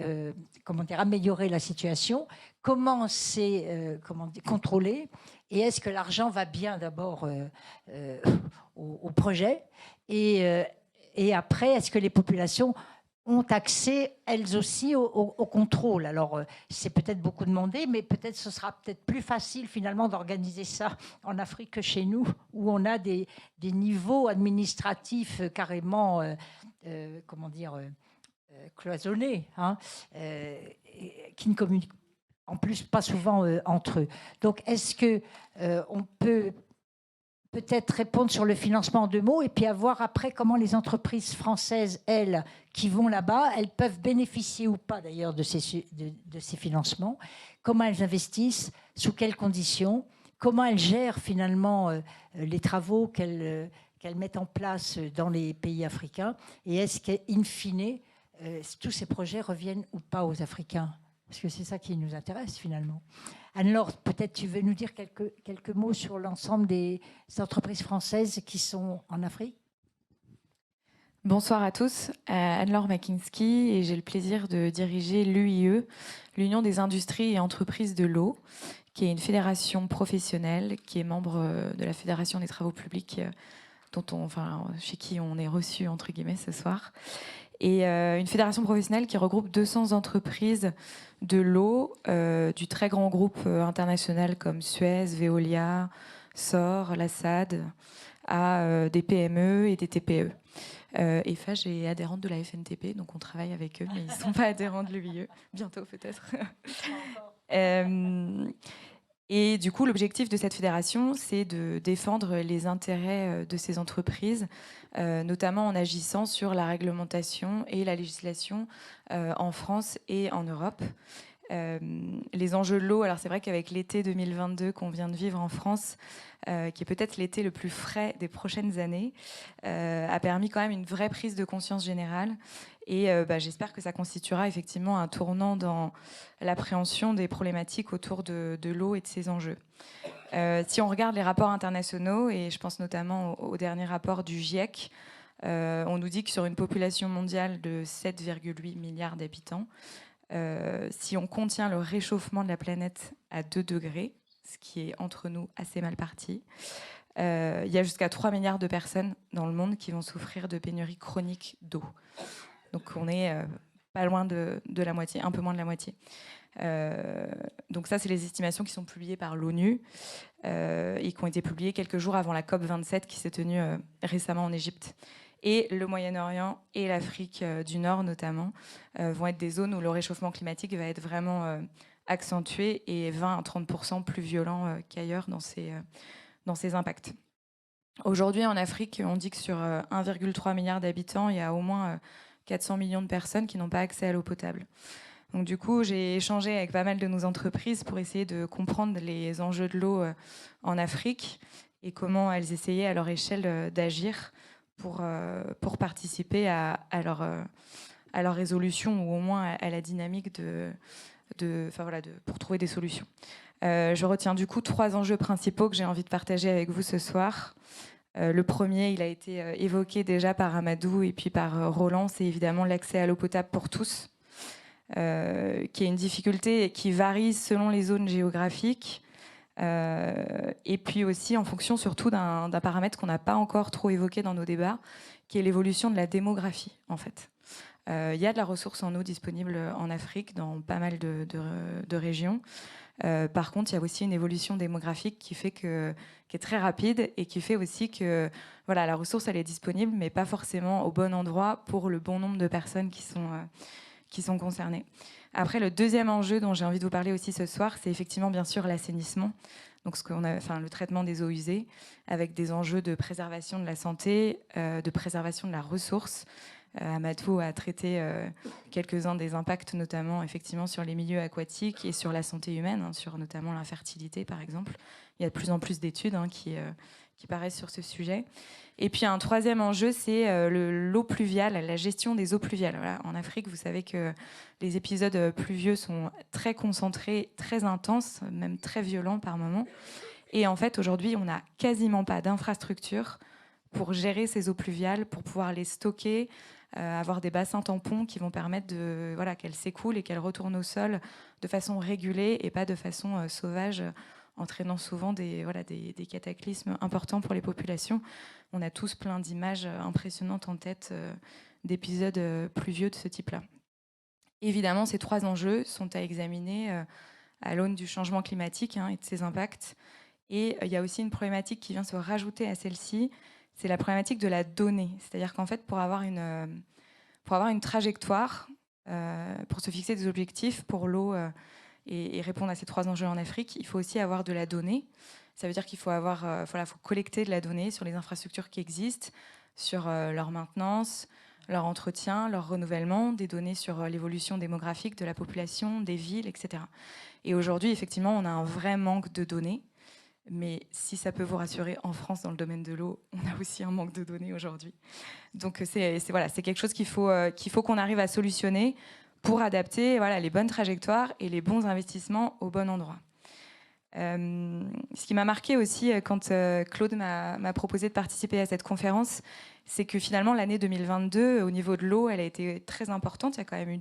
améliorer la situation, comment c'est contrôlé et est-ce que l'argent va bien d'abord au projet et après est-ce que les populations ont accès, elles aussi, au contrôle. Alors, c'est peut-être beaucoup demandé, mais peut-être ce sera peut-être plus facile, finalement, d'organiser ça en Afrique que chez nous, où on a des niveaux administratifs carrément, cloisonnés, hein, qui ne communiquent en plus pas souvent entre eux. Donc, est-ce qu'on peut peut-être répondre sur le financement en 2 mots et puis voir après comment les entreprises françaises, elles, qui vont là-bas, elles peuvent bénéficier ou pas d'ailleurs de ces financements, comment elles investissent, sous quelles conditions, comment elles gèrent finalement les travaux qu'elles mettent en place dans les pays africains et est-ce qu'in fine, tous ces projets reviennent ou pas aux Africains? parce que c'est ça qui nous intéresse finalement. Anne-Laure, peut-être tu veux nous dire quelques mots sur l'ensemble des entreprises françaises qui sont en Afrique? Bonsoir à tous, Anne-Laure Makinski, et j'ai le plaisir de diriger l'UIE, l'Union des industries et entreprises de l'eau, qui est une fédération professionnelle qui est membre de la Fédération des travaux publics, chez qui on est reçu entre guillemets ce soir. Et une fédération professionnelle qui regroupe 200 entreprises de l'eau, du très grand groupe international comme Suez, Veolia, SOR, la SAD, à des PME et des TPE. EFAGE est adhérente de la FNTP, donc on travaille avec eux, mais ils ne sont pas adhérents de l'UIE. Bientôt peut-être. Et du coup, l'objectif de cette fédération, c'est de défendre les intérêts de ces entreprises, notamment en agissant sur la réglementation et la législation en France et en Europe. Les enjeux de l'eau, alors c'est vrai qu'avec l'été 2022 qu'on vient de vivre en France, qui est peut-être l'été le plus frais des prochaines années, a permis quand même une vraie prise de conscience générale. Et j'espère que ça constituera effectivement un tournant dans l'appréhension des problématiques autour de l'eau et de ses enjeux. Si on regarde les rapports internationaux, et je pense notamment au dernier rapport du GIEC, on nous dit que sur une population mondiale de 7,8 milliards d'habitants, si on contient le réchauffement de la planète à 2 degrés, ce qui est entre nous assez mal parti, il y a jusqu'à 3 milliards de personnes dans le monde qui vont souffrir de pénurie chronique d'eau. Donc on est pas loin de la moitié, un peu moins de la moitié. Donc ça, c'est les estimations qui sont publiées par l'ONU et qui ont été publiées quelques jours avant la COP27 qui s'est tenue récemment en Égypte. Et le Moyen-Orient et l'Afrique du Nord notamment vont être des zones où le réchauffement climatique va être vraiment accentué et 20 à 30% plus violent qu'ailleurs dans ses impacts. Aujourd'hui en Afrique, on dit que sur 1,3 milliard d'habitants, il y a au moins 400 millions de personnes qui n'ont pas accès à l'eau potable. Donc du coup, j'ai échangé avec pas mal de nos entreprises pour essayer de comprendre les enjeux de l'eau en Afrique et comment elles essayaient à leur échelle d'agir pour participer à leur résolution ou au moins à la dynamique pour trouver des solutions. Je retiens du coup 3 enjeux principaux que j'ai envie de partager avec vous ce soir. Le premier, il a été évoqué déjà par Amadou et puis par Roland, c'est évidemment l'accès à l'eau potable pour tous, qui est une difficulté qui varie selon les zones géographiques. Et puis aussi en fonction surtout d'un paramètre qu'on n'a pas encore trop évoqué dans nos débats, qui est l'évolution de la démographie en fait. Il y a de la ressource en eau disponible en Afrique dans pas mal de régions. Par contre, il y a aussi une évolution démographique qui est très rapide et qui fait aussi que la ressource elle est disponible mais pas forcément au bon endroit pour le bon nombre de personnes qui sont concernées. Après, le deuxième enjeu dont j'ai envie de vous parler aussi ce soir, c'est effectivement bien sûr l'assainissement, donc le traitement des eaux usées, avec des enjeux de préservation de la santé, de préservation de la ressource. Amadou a traité quelques-uns des impacts, notamment effectivement sur les milieux aquatiques et sur la santé humaine, sur notamment l'infertilité par exemple. Il y a de plus en plus d'études qui paraissent sur ce sujet. Et puis un troisième enjeu, c'est l'eau pluviale, la gestion des eaux pluviales. Voilà. En Afrique, vous savez que les épisodes pluvieux sont très concentrés, très intenses, même très violents par moments. Et en fait, aujourd'hui, on n'a quasiment pas d'infrastructure pour gérer ces eaux pluviales, pour pouvoir les stocker, avoir des bassins tampons qui vont permettre qu'elles s'écoulent et qu'elles retournent au sol de façon régulée et pas de façon sauvage, entraînant souvent des cataclysmes importants pour les populations. On a tous plein d'images impressionnantes en tête d'épisodes pluvieux de ce type-là. Évidemment, ces 3 enjeux sont à examiner à l'aune du changement climatique et de ses impacts. Et il y a aussi une problématique qui vient se rajouter à celle-ci, c'est la problématique de la donnée. C'est-à-dire qu'en fait, pour avoir une trajectoire, pour se fixer des objectifs pour l'eau et répondre à ces 3 enjeux en Afrique, il faut aussi avoir de la donnée. Ça veut dire qu'il faut faut collecter de la donnée sur les infrastructures qui existent, sur leur maintenance, leur entretien, leur renouvellement, des données sur l'évolution démographique de la population, des villes, etc. Et aujourd'hui, effectivement, on a un vrai manque de données. Mais si ça peut vous rassurer, en France, dans le domaine de l'eau, on a aussi un manque de données aujourd'hui. Donc c'est quelque chose qu'il faut qu'on arrive à solutionner. pour adapter les bonnes trajectoires et les bons investissements au bon endroit. Ce qui m'a marqué aussi quand Claude m'a proposé de participer à cette conférence, c'est que finalement l'année 2022, au niveau de l'eau, elle a été très importante. Il y a quand même eu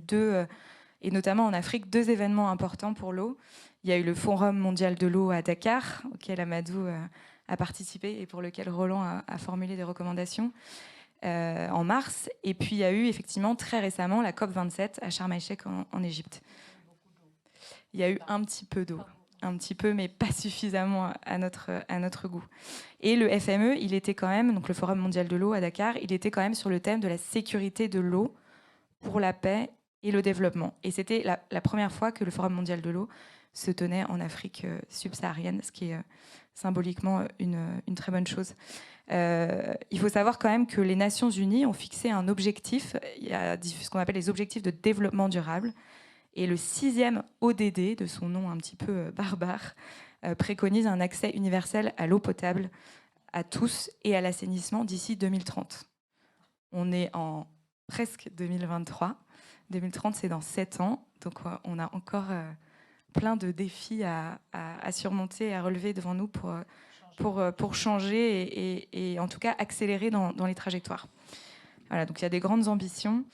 et notamment en Afrique, 2 événements importants pour l'eau. Il y a eu le Forum mondial de l'eau à Dakar, auquel Amadou a participé et pour lequel Roland a formulé des recommandations en mars. Et puis il y a eu effectivement très récemment la COP27 à Sharm el-Sheikh en Égypte. Il y a eu un petit peu d'eau. Un petit peu, mais pas suffisamment à notre goût. Et le FME, il était quand même, donc le Forum mondial de l'eau à Dakar, il était quand même sur le thème de la sécurité de l'eau pour la paix et le développement. Et c'était la première fois que le Forum mondial de l'eau se tenait en Afrique subsaharienne, ce qui est symboliquement une très bonne chose. Il faut savoir quand même que les Nations Unies ont fixé un objectif, il y a ce qu'on appelle les objectifs de développement durable. Et le 6e ODD, de son nom un petit peu barbare, préconise un accès universel à l'eau potable à tous et à l'assainissement d'ici 2030. On est en presque 2023. 2030, c'est dans 7 ans. Donc on a encore plein de défis à surmonter et à relever devant nous pour changer et en tout cas accélérer dans les trajectoires. Voilà, donc il y a des grandes ambitions.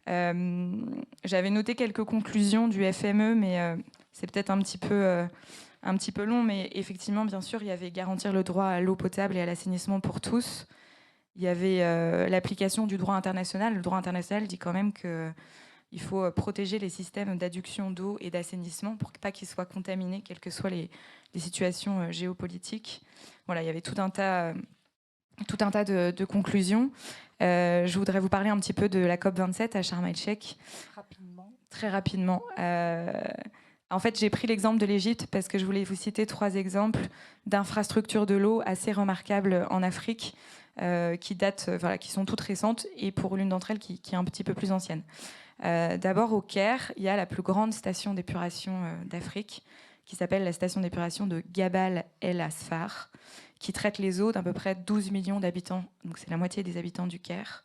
J'avais noté quelques conclusions du FME, mais c'est peut-être un petit peu long, mais effectivement, bien sûr, il y avait garantir le droit à l'eau potable et à l'assainissement pour tous. Il y avait l'application du droit international. Le droit international dit quand même qu'il faut protéger les systèmes d'adduction d'eau et d'assainissement pour pas qu'ils soient contaminés, quelles que soient les situations géopolitiques. Voilà, il y avait tout un tas de conclusions. Je voudrais vous parler un petit peu de la COP27 à Sharm el-Sheikh. Très rapidement. En fait, j'ai pris l'exemple de l'Égypte parce que je voulais vous citer 3 exemples d'infrastructures de l'eau assez remarquables en Afrique qui sont toutes récentes et pour l'une d'entre elles qui est un petit peu plus ancienne. D'abord, au Caire, il y a la plus grande station d'épuration d'Afrique qui s'appelle la station d'épuration de Gabal El Asfar, qui traite les eaux d'à peu près 12 millions d'habitants. Donc c'est la moitié des habitants du Caire.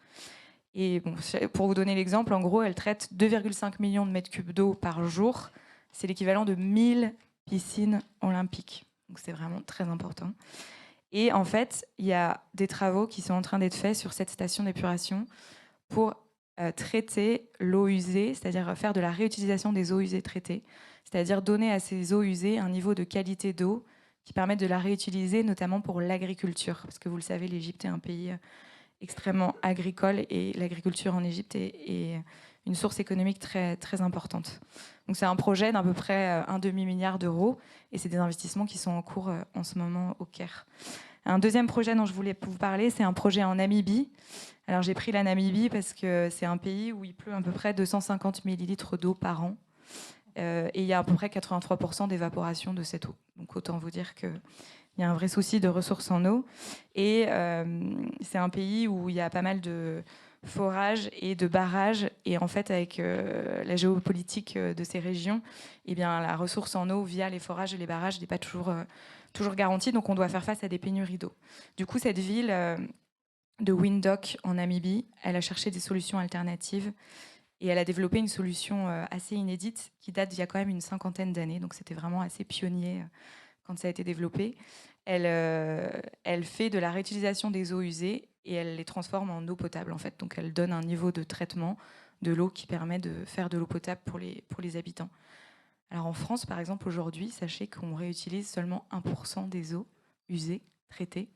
Et bon, pour vous donner l'exemple, en gros, elle traite 2,5 millions de mètres cubes d'eau par jour. C'est l'équivalent de 1000 piscines olympiques. Donc c'est vraiment très important. Et en fait, il y a des travaux qui sont en train d'être faits sur cette station d'épuration pour traiter l'eau usée, c'est-à-dire faire de la réutilisation des eaux usées traitées, c'est-à-dire donner à ces eaux usées un niveau de qualité d'eau qui permettent de la réutiliser, notamment pour l'agriculture. Parce que vous le savez, l'Égypte est un pays extrêmement agricole et l'agriculture en Égypte est une source économique très, très importante. Donc c'est un projet d'à peu près un demi-milliard d'euros et c'est des investissements qui sont en cours en ce moment au Caire. Un deuxième projet dont je voulais vous parler, c'est un projet en Namibie. Alors j'ai pris la Namibie parce que c'est un pays où il pleut à peu près 250 millilitres d'eau par an. Et il y a à peu près 83% d'évaporation de cette eau. Donc autant vous dire qu'il y a un vrai souci de ressources en eau. Et c'est un pays où il y a pas mal de forages et de barrages. Et en fait, avec la géopolitique de ces régions, eh bien, la ressource en eau via les forages et les barrages n'est pas toujours garantie. Donc on doit faire face à des pénuries d'eau. Du coup, cette ville de Windhoek en Namibie, elle a cherché des solutions alternatives. Et elle a développé une solution assez inédite qui date d'il y a quand même une 50aine d'années. Donc c'était vraiment assez pionnier quand ça a été développé. Elle fait de la réutilisation des eaux usées et elle les transforme en eau potable en fait. Donc elle donne un niveau de traitement de l'eau qui permet de faire de l'eau potable pour les habitants. Alors en France, par exemple, aujourd'hui, sachez qu'on réutilise seulement 1% des eaux usées, traitées.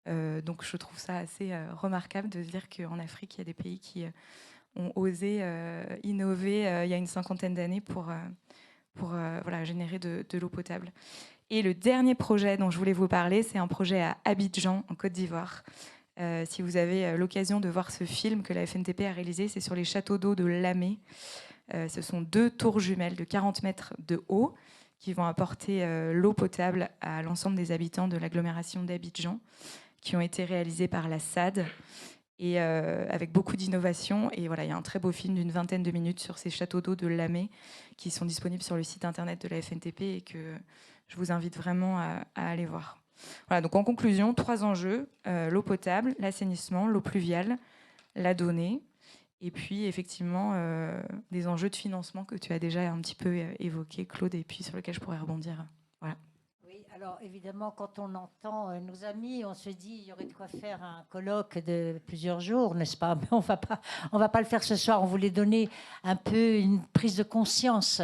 Donc je trouve ça assez remarquable de se dire qu'en Afrique, il y a des pays qui ont osé innover il y a une 50aine d'années pour générer de l'eau potable. Et le dernier projet dont je voulais vous parler, c'est un projet à Abidjan, en Côte d'Ivoire. Si vous avez l'occasion de voir ce film que la FNTP a réalisé, c'est sur les châteaux d'eau de Lamé. Ce sont 2 tours jumelles de 40 mètres de haut qui vont apporter l'eau potable à l'ensemble des habitants de l'agglomération d'Abidjan, qui ont été réalisées par la SAD. Et avec beaucoup d'innovation. Et voilà, il y a un très beau film d'une 20aine de minutes sur ces châteaux d'eau de Lamé qui sont disponibles sur le site internet de la FNTP et que je vous invite vraiment à aller voir. Voilà, donc en conclusion, 3 enjeux, l'eau potable, l'assainissement, l'eau pluviale, la donnée. Et puis, effectivement, des enjeux de financement que tu as déjà un petit peu évoqués, Claude, et puis sur lesquels je pourrais rebondir. Voilà. Oui, alors évidemment, quand on entend nos amis, on se dit il y aurait de quoi faire un colloque de plusieurs jours, n'est-ce pas? Mais on va pas le faire ce soir. On voulait donner un peu une prise de conscience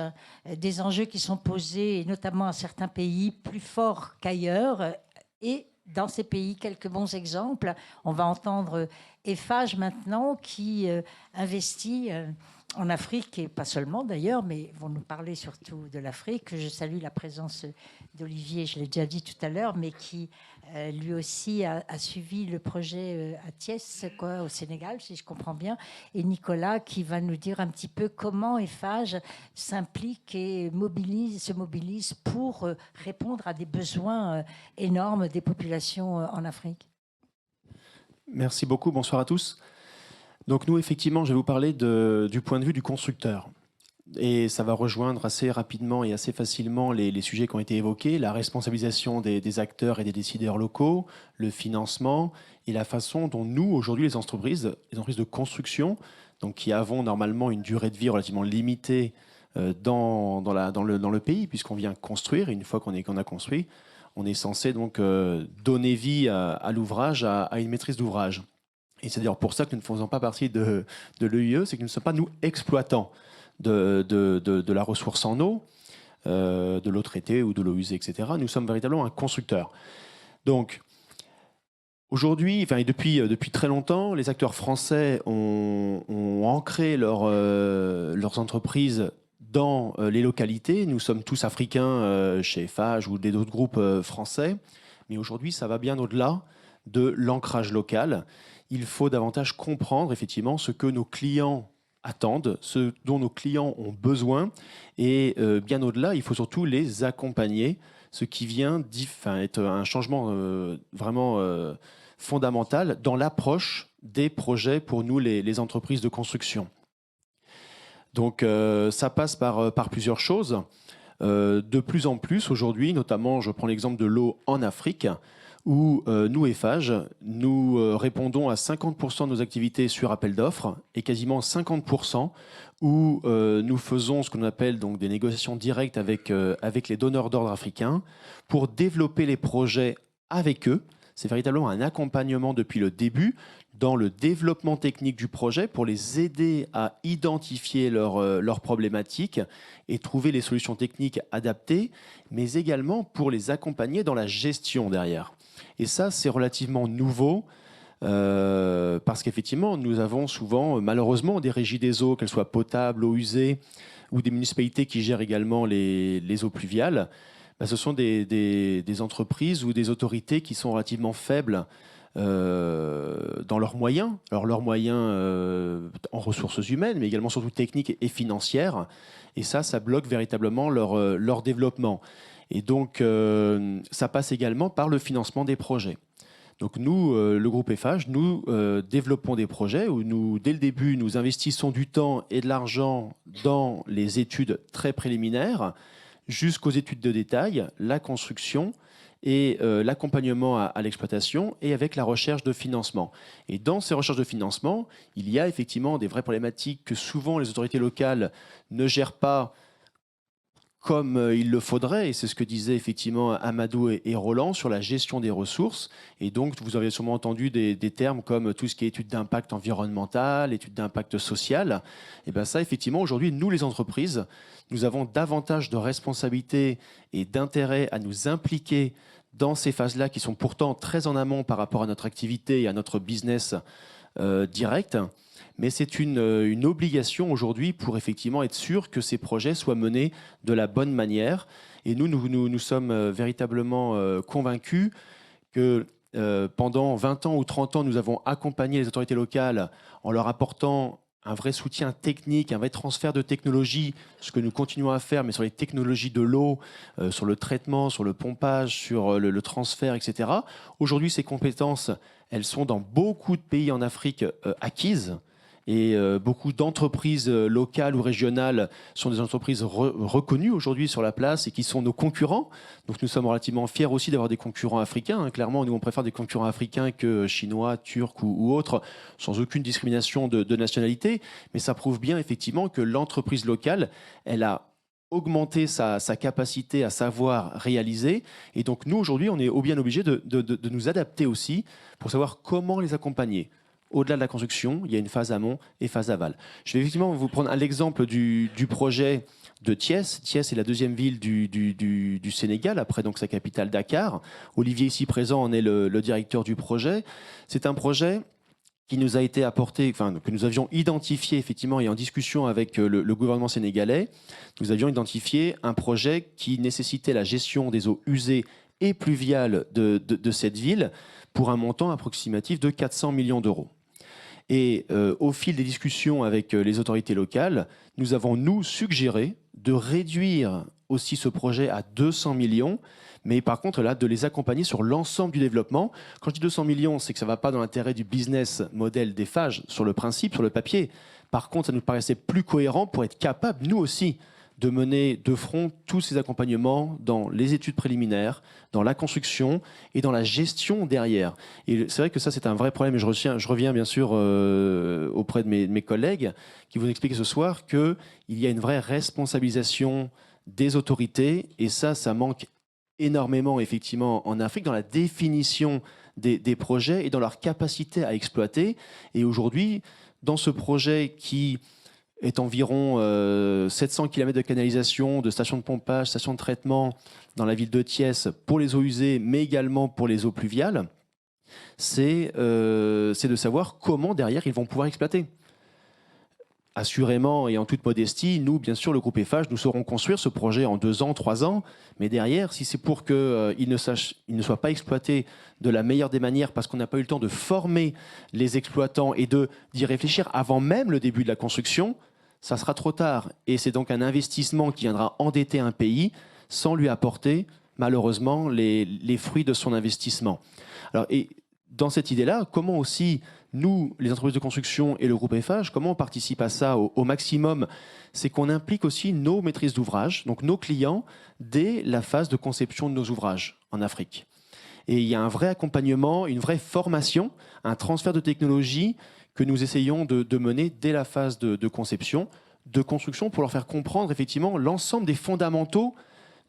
des enjeux qui sont posés, et notamment à certains pays plus forts qu'ailleurs, et dans ces pays, quelques bons exemples. On va entendre Eiffage maintenant qui investit en Afrique, et pas seulement d'ailleurs, mais vont nous parler surtout de l'Afrique. Je salue la présence d'Olivier, je l'ai déjà dit tout à l'heure, mais qui lui aussi a suivi le projet à Thiès, quoi, au Sénégal, si je comprends bien, et Nicolas qui va nous dire un petit peu comment Eiffage s'implique et se mobilise pour répondre à des besoins énormes des populations en Afrique. Merci beaucoup, bonsoir à tous. Donc nous, effectivement, je vais vous parler du point de vue du constructeur. Et ça va rejoindre assez rapidement et assez facilement les sujets qui ont été évoqués, la responsabilisation des acteurs et des décideurs locaux, le financement et la façon dont nous, aujourd'hui, les entreprises de construction, donc qui avons normalement une durée de vie relativement limitée dans le pays, puisqu'on vient construire, et une fois qu'on a construit, on est censé donc donner vie à l'ouvrage, à une maîtrise d'ouvrage. Et c'est d'ailleurs pour ça que nous ne faisons pas partie de l'EIE, c'est que nous ne sommes pas, nous, exploitants de la ressource en eau, de l'eau traitée ou de l'eau usée, etc. Nous sommes véritablement un constructeur. Donc, aujourd'hui, et depuis très longtemps, les acteurs français ont ancré leurs entreprises dans les localités. Nous sommes tous africains chez Eiffage ou d'autres groupes français. Mais aujourd'hui, ça va bien au-delà de l'ancrage local. Il faut davantage comprendre effectivement ce que nos clients attendent, ce dont nos clients ont besoin. Et bien au-delà, il faut surtout les accompagner, ce qui vient être un changement vraiment fondamental dans l'approche des projets pour nous, les entreprises de construction. Donc ça passe par plusieurs choses. De plus en plus aujourd'hui, notamment je prends l'exemple de l'eau en Afrique, où nous, Eiffage, nous répondons à 50% de nos activités sur appel d'offres et quasiment 50% où nous faisons ce qu'on appelle donc des négociations directes avec les donneurs d'ordre africains pour développer les projets avec eux. C'est véritablement un accompagnement depuis le début dans le développement technique du projet pour les aider à identifier leurs problématiques et trouver les solutions techniques adaptées, mais également pour les accompagner dans la gestion derrière. Et ça, c'est relativement nouveau parce qu'effectivement, nous avons souvent, malheureusement, des régies des eaux, qu'elles soient potables, eau usée, ou des municipalités qui gèrent également les eaux pluviales. Ce sont des entreprises ou des autorités qui sont relativement faibles dans leurs moyens. Alors leurs moyens en ressources humaines, mais également surtout techniques et financières. Et ça bloque véritablement leur développement. Et donc, ça passe également par le financement des projets. Donc nous, le groupe Eiffage, nous développons des projets où nous, dès le début, nous investissons du temps et de l'argent dans les études très préliminaires, jusqu'aux études de détail, la construction et l'accompagnement à l'exploitation et avec la recherche de financement. Et dans ces recherches de financement, il y a effectivement des vraies problématiques que souvent les autorités locales ne gèrent pas comme il le faudrait, et c'est ce que disaient effectivement Amadou et Roland sur la gestion des ressources. Et donc, vous avez sûrement entendu des termes comme tout ce qui est étude d'impact environnemental, étude d'impact social. Et bien ça, effectivement, aujourd'hui, nous, les entreprises, nous avons davantage de responsabilités et d'intérêt à nous impliquer dans ces phases-là qui sont pourtant très en amont par rapport à notre activité et à notre business direct. Mais c'est une obligation aujourd'hui pour effectivement être sûr que ces projets soient menés de la bonne manière. Et nous sommes véritablement convaincus que pendant 20 ans ou 30 ans, nous avons accompagné les autorités locales en leur apportant un vrai soutien technique, un vrai transfert de technologie, ce que nous continuons à faire, mais sur les technologies de l'eau, sur le traitement, sur le pompage, sur le transfert, etc. Aujourd'hui, ces compétences, elles sont dans beaucoup de pays en Afrique acquises. Et beaucoup d'entreprises locales ou régionales sont des entreprises reconnues aujourd'hui sur la place et qui sont nos concurrents. Donc nous sommes relativement fiers aussi d'avoir des concurrents africains. Hein. Clairement, nous, on préfère des concurrents africains que chinois, turcs ou autres, sans aucune discrimination de nationalité. Mais ça prouve bien effectivement que l'entreprise locale, elle a augmenté sa capacité à savoir réaliser. Et donc nous, aujourd'hui, on est bien obligé de nous adapter aussi pour savoir comment les accompagner. Au-delà de la construction, il y a une phase amont et phase aval. Je vais effectivement vous prendre l'exemple du projet de Thiès. Thiès est la deuxième ville du Sénégal, après donc sa capitale Dakar. Olivier, ici présent, en est le directeur du projet. C'est un projet qui nous a été apporté, que nous avions identifié effectivement et en discussion avec le gouvernement sénégalais. Nous avions identifié un projet qui nécessitait la gestion des eaux usées et pluviales de cette ville pour un montant approximatif de 400 millions d'euros. Et au fil des discussions avec les autorités locales, nous avons, nous, suggéré de réduire aussi ce projet à 200 millions, mais par contre, là, de les accompagner sur l'ensemble du développement. Quand je dis 200 millions, c'est que ça ne va pas dans l'intérêt du business model d'Eiffage, sur le principe, sur le papier. Par contre, ça nous paraissait plus cohérent pour être capable, nous aussi, de mener de front tous ces accompagnements dans les études préliminaires, dans la construction et dans la gestion derrière. Et c'est vrai que ça, c'est un vrai problème. Et je reviens bien sûr auprès de mes collègues qui vont expliquer ce soir qu'il y a une vraie responsabilisation des autorités. Et ça manque énormément, effectivement, en Afrique, dans la définition des projets et dans leur capacité à exploiter. Et aujourd'hui, dans ce projet qui est environ 700 km de canalisation, de stations de pompage, stations de traitement dans la ville de Thiès pour les eaux usées, mais également pour les eaux pluviales, c'est de savoir comment derrière ils vont pouvoir exploiter. Assurément et en toute modestie, nous, bien sûr, le groupe Eiffage, nous saurons construire ce projet en 2 ans, 3 ans, mais derrière, si c'est pour qu'il ne soit pas exploité de la meilleure des manières parce qu'on n'a pas eu le temps de former les exploitants et d'y réfléchir avant même le début de la construction, ça sera trop tard. Et c'est donc un investissement qui viendra endetter un pays sans lui apporter, malheureusement, les fruits de son investissement. Alors, et dans cette idée-là, comment aussi, nous, les entreprises de construction et le groupe Eiffage, comment on participe à ça au maximum? C'est qu'on implique aussi nos maîtrises d'ouvrage, donc nos clients, dès la phase de conception de nos ouvrages en Afrique. Et il y a un vrai accompagnement, une vraie formation, un transfert de technologie que nous essayons de mener dès la phase de conception, de construction, pour leur faire comprendre effectivement l'ensemble des fondamentaux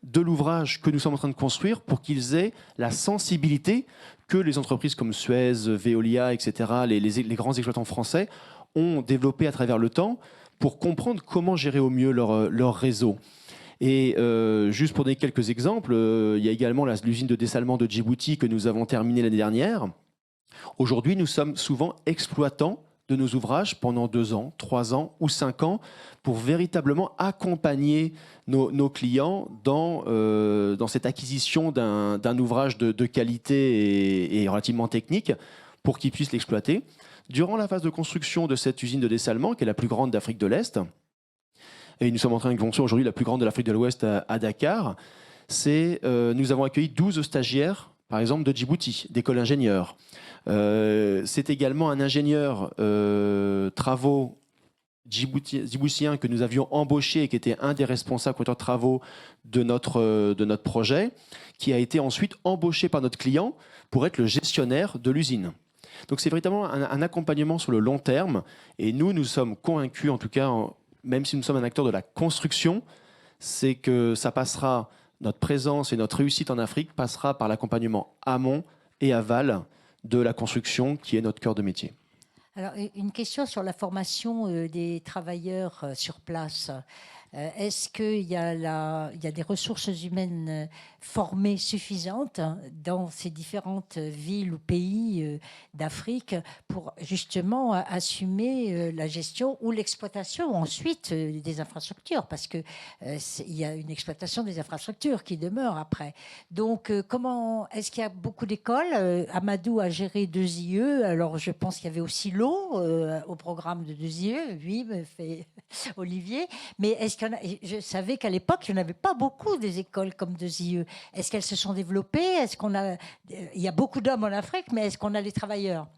de l'ouvrage que nous sommes en train de construire pour qu'ils aient la sensibilité que les entreprises comme Suez, Veolia, etc., les grands exploitants français ont développé à travers le temps pour comprendre comment gérer au mieux leur réseau. Et juste pour donner quelques exemples, il y a également l'usine de dessalement de Djibouti que nous avons terminée l'année dernière. Aujourd'hui, nous sommes souvent exploitants de nos ouvrages pendant 2 ans, 3 ans ou 5 ans pour véritablement accompagner nos clients dans cette acquisition d'un ouvrage de qualité et relativement technique pour qu'ils puissent l'exploiter. Durant la phase de construction de cette usine de dessalement, qui est la plus grande d'Afrique de l'Est, et nous sommes en train de construire aujourd'hui la plus grande de l'Afrique de l'Ouest à Dakar, nous avons accueilli 12 stagiaires, par exemple, de Djibouti, d'école d'ingénieurs. C'est également un ingénieur travaux djiboutien que nous avions embauché et qui était un des responsables de travaux de notre projet, qui a été ensuite embauché par notre client pour être le gestionnaire de l'usine. Donc c'est véritablement un accompagnement sur le long terme. Et nous sommes convaincus, en tout cas, même si nous sommes un acteur de la construction, c'est que ça passera, notre présence et notre réussite en Afrique passera par l'accompagnement amont et aval de la construction, qui est notre cœur de métier. Alors, une question sur la formation des travailleurs sur place. Est-ce qu'il y a des ressources humaines formées suffisantes dans ces différentes villes ou pays d'Afrique pour justement assumer la gestion ou l'exploitation ensuite des infrastructures? Parce qu'il y a une exploitation des infrastructures qui demeure après. Donc, est-ce qu'il y a beaucoup d'écoles? Amadou a géré 2 IE. Alors, je pense qu'il y avait aussi l'eau au programme de 2 IE. Oui, me fait Olivier. Mais est-ce je savais qu'à l'époque, il n'y en avait pas beaucoup des écoles comme 2 IE. Est-ce qu'elles se sont développées? Il y a beaucoup d'hommes en Afrique, mais est-ce qu'on a les travailleurs?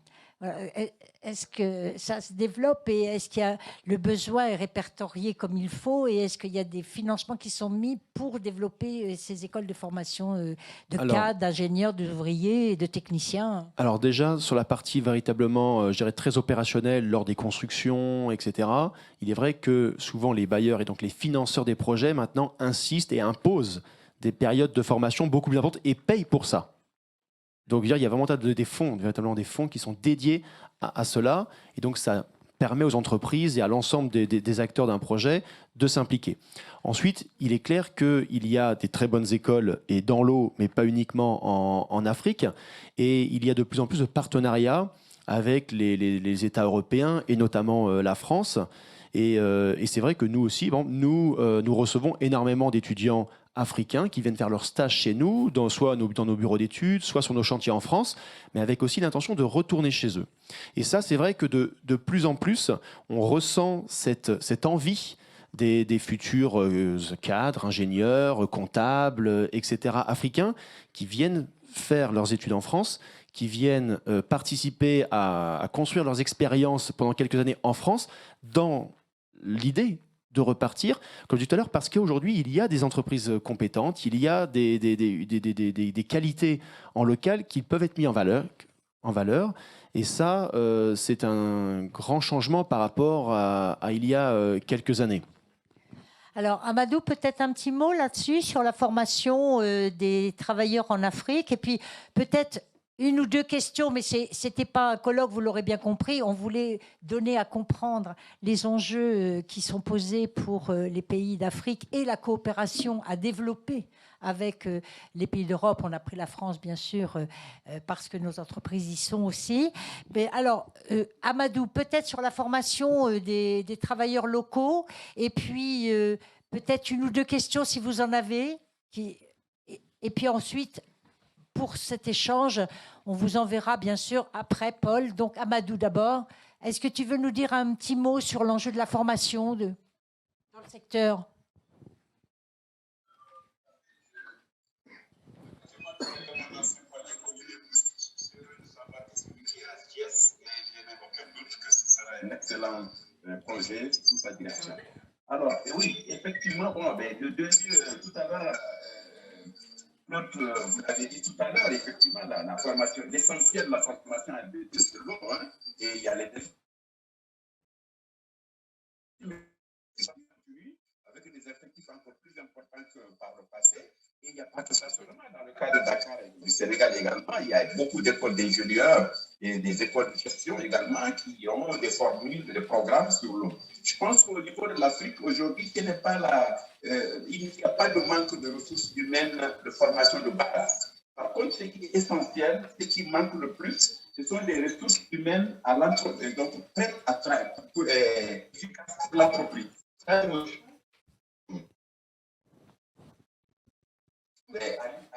Est-ce que ça se développe et est-ce qu'il y a le besoin est répertorié comme il faut et est-ce qu'il y a des financements qui sont mis pour développer ces écoles de formation de cadres, d'ingénieurs, d'ouvriers et de techniciens? Alors déjà, sur la partie véritablement, je dirais, très opérationnelle, lors des constructions, etc., il est vrai que souvent les bailleurs et donc les financeurs des projets maintenant insistent et imposent des périodes de formation beaucoup plus importantes et payent pour ça. Donc il y a vraiment des fonds, véritablement des fonds qui sont dédiés à cela. Et donc ça permet aux entreprises et à l'ensemble des acteurs d'un projet de s'impliquer. Ensuite, il est clair qu'il y a des très bonnes écoles et dans l'eau, mais pas uniquement en Afrique. Et il y a de plus en plus de partenariats avec les États européens et notamment la France. Et c'est vrai que nous aussi, nous recevons énormément d'étudiants africains qui viennent faire leur stage chez nous, soit dans nos bureaux d'études, soit sur nos chantiers en France, mais avec aussi l'intention de retourner chez eux. Et ça, c'est vrai que de plus en plus, on ressent cette envie des futurs cadres, ingénieurs, comptables, etc., africains, qui viennent faire leurs études en France, qui viennent participer à construire leurs expériences pendant quelques années en France, dans l'idée de repartir, comme je disais tout à l'heure, parce qu'aujourd'hui, il y a des entreprises compétentes, il y a des qualités en local qui peuvent être mises en valeur. Et ça, c'est un grand changement par rapport à il y a quelques années. Alors, Amadou, peut-être un petit mot là-dessus, sur la formation des travailleurs en Afrique. Et puis, peut-être une ou deux questions, mais ce n'était pas un colloque, vous l'aurez bien compris. On voulait donner à comprendre les enjeux qui sont posés pour les pays d'Afrique et la coopération à développer avec les pays d'Europe. On a pris la France, bien sûr, parce que nos entreprises y sont aussi. Mais alors, Amadou, peut-être sur la formation des travailleurs locaux, et puis peut-être une ou deux questions, si vous en avez. Et puis ensuite, pour cet échange, on vous enverra, bien sûr, après, Paul. Donc, Amadou, d'abord. Est-ce que tu veux nous dire un petit mot sur l'enjeu de la formation dans le secteur ? Un excellent projet sous sa direction. Alors, oui, effectivement, tout à l'heure, vous l'avez dit tout à l'heure, effectivement, la formation, l'essentiel de la formation est de l'eau, et il y a les défis avec des effectifs encore plus importants que par le passé. Et il n'y a pas que ça seulement. Dans le cas de Dakar et du Sénégal également, il y a beaucoup d'écoles d'ingénieurs et des écoles de gestion également qui ont des formules, des programmes sur l'eau. Je pense qu'au niveau de l'Afrique, aujourd'hui, il n'y a pas de manque de ressources humaines de formation de base. Par contre, ce qui est essentiel, ce qui manque le plus, ce sont des ressources humaines à l'entreprise, donc prêtes à travailler pour l'entreprise. À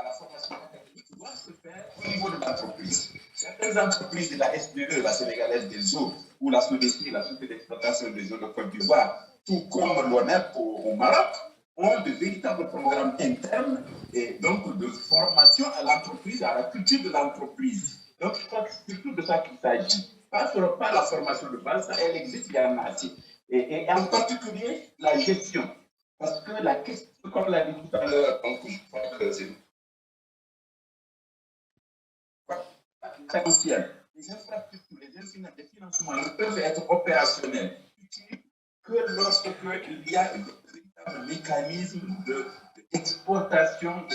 la formation académique doit se faire au niveau de l'entreprise. Certaines entreprises de la SDE, la Sénégalaise des eaux, ou la SODECI, la Société d'exploitation des eaux de Côte d'Ivoire, tout comme l'ONEP au Maroc, ont de véritables programmes internes et donc de formation à l'entreprise, à la culture de l'entreprise. Donc je crois que c'est surtout de ça qu'il s'agit. Pas la formation de base, ça, elle existe, il y en a assez. Et en particulier, la gestion. Parce que la question, comme l'a dit tout à l'heure, donc je crois que c'est essentiel. Les infrastructures, les instruments de financement ne peuvent être opérationnels que lorsque il y a un mécanisme d'exploitation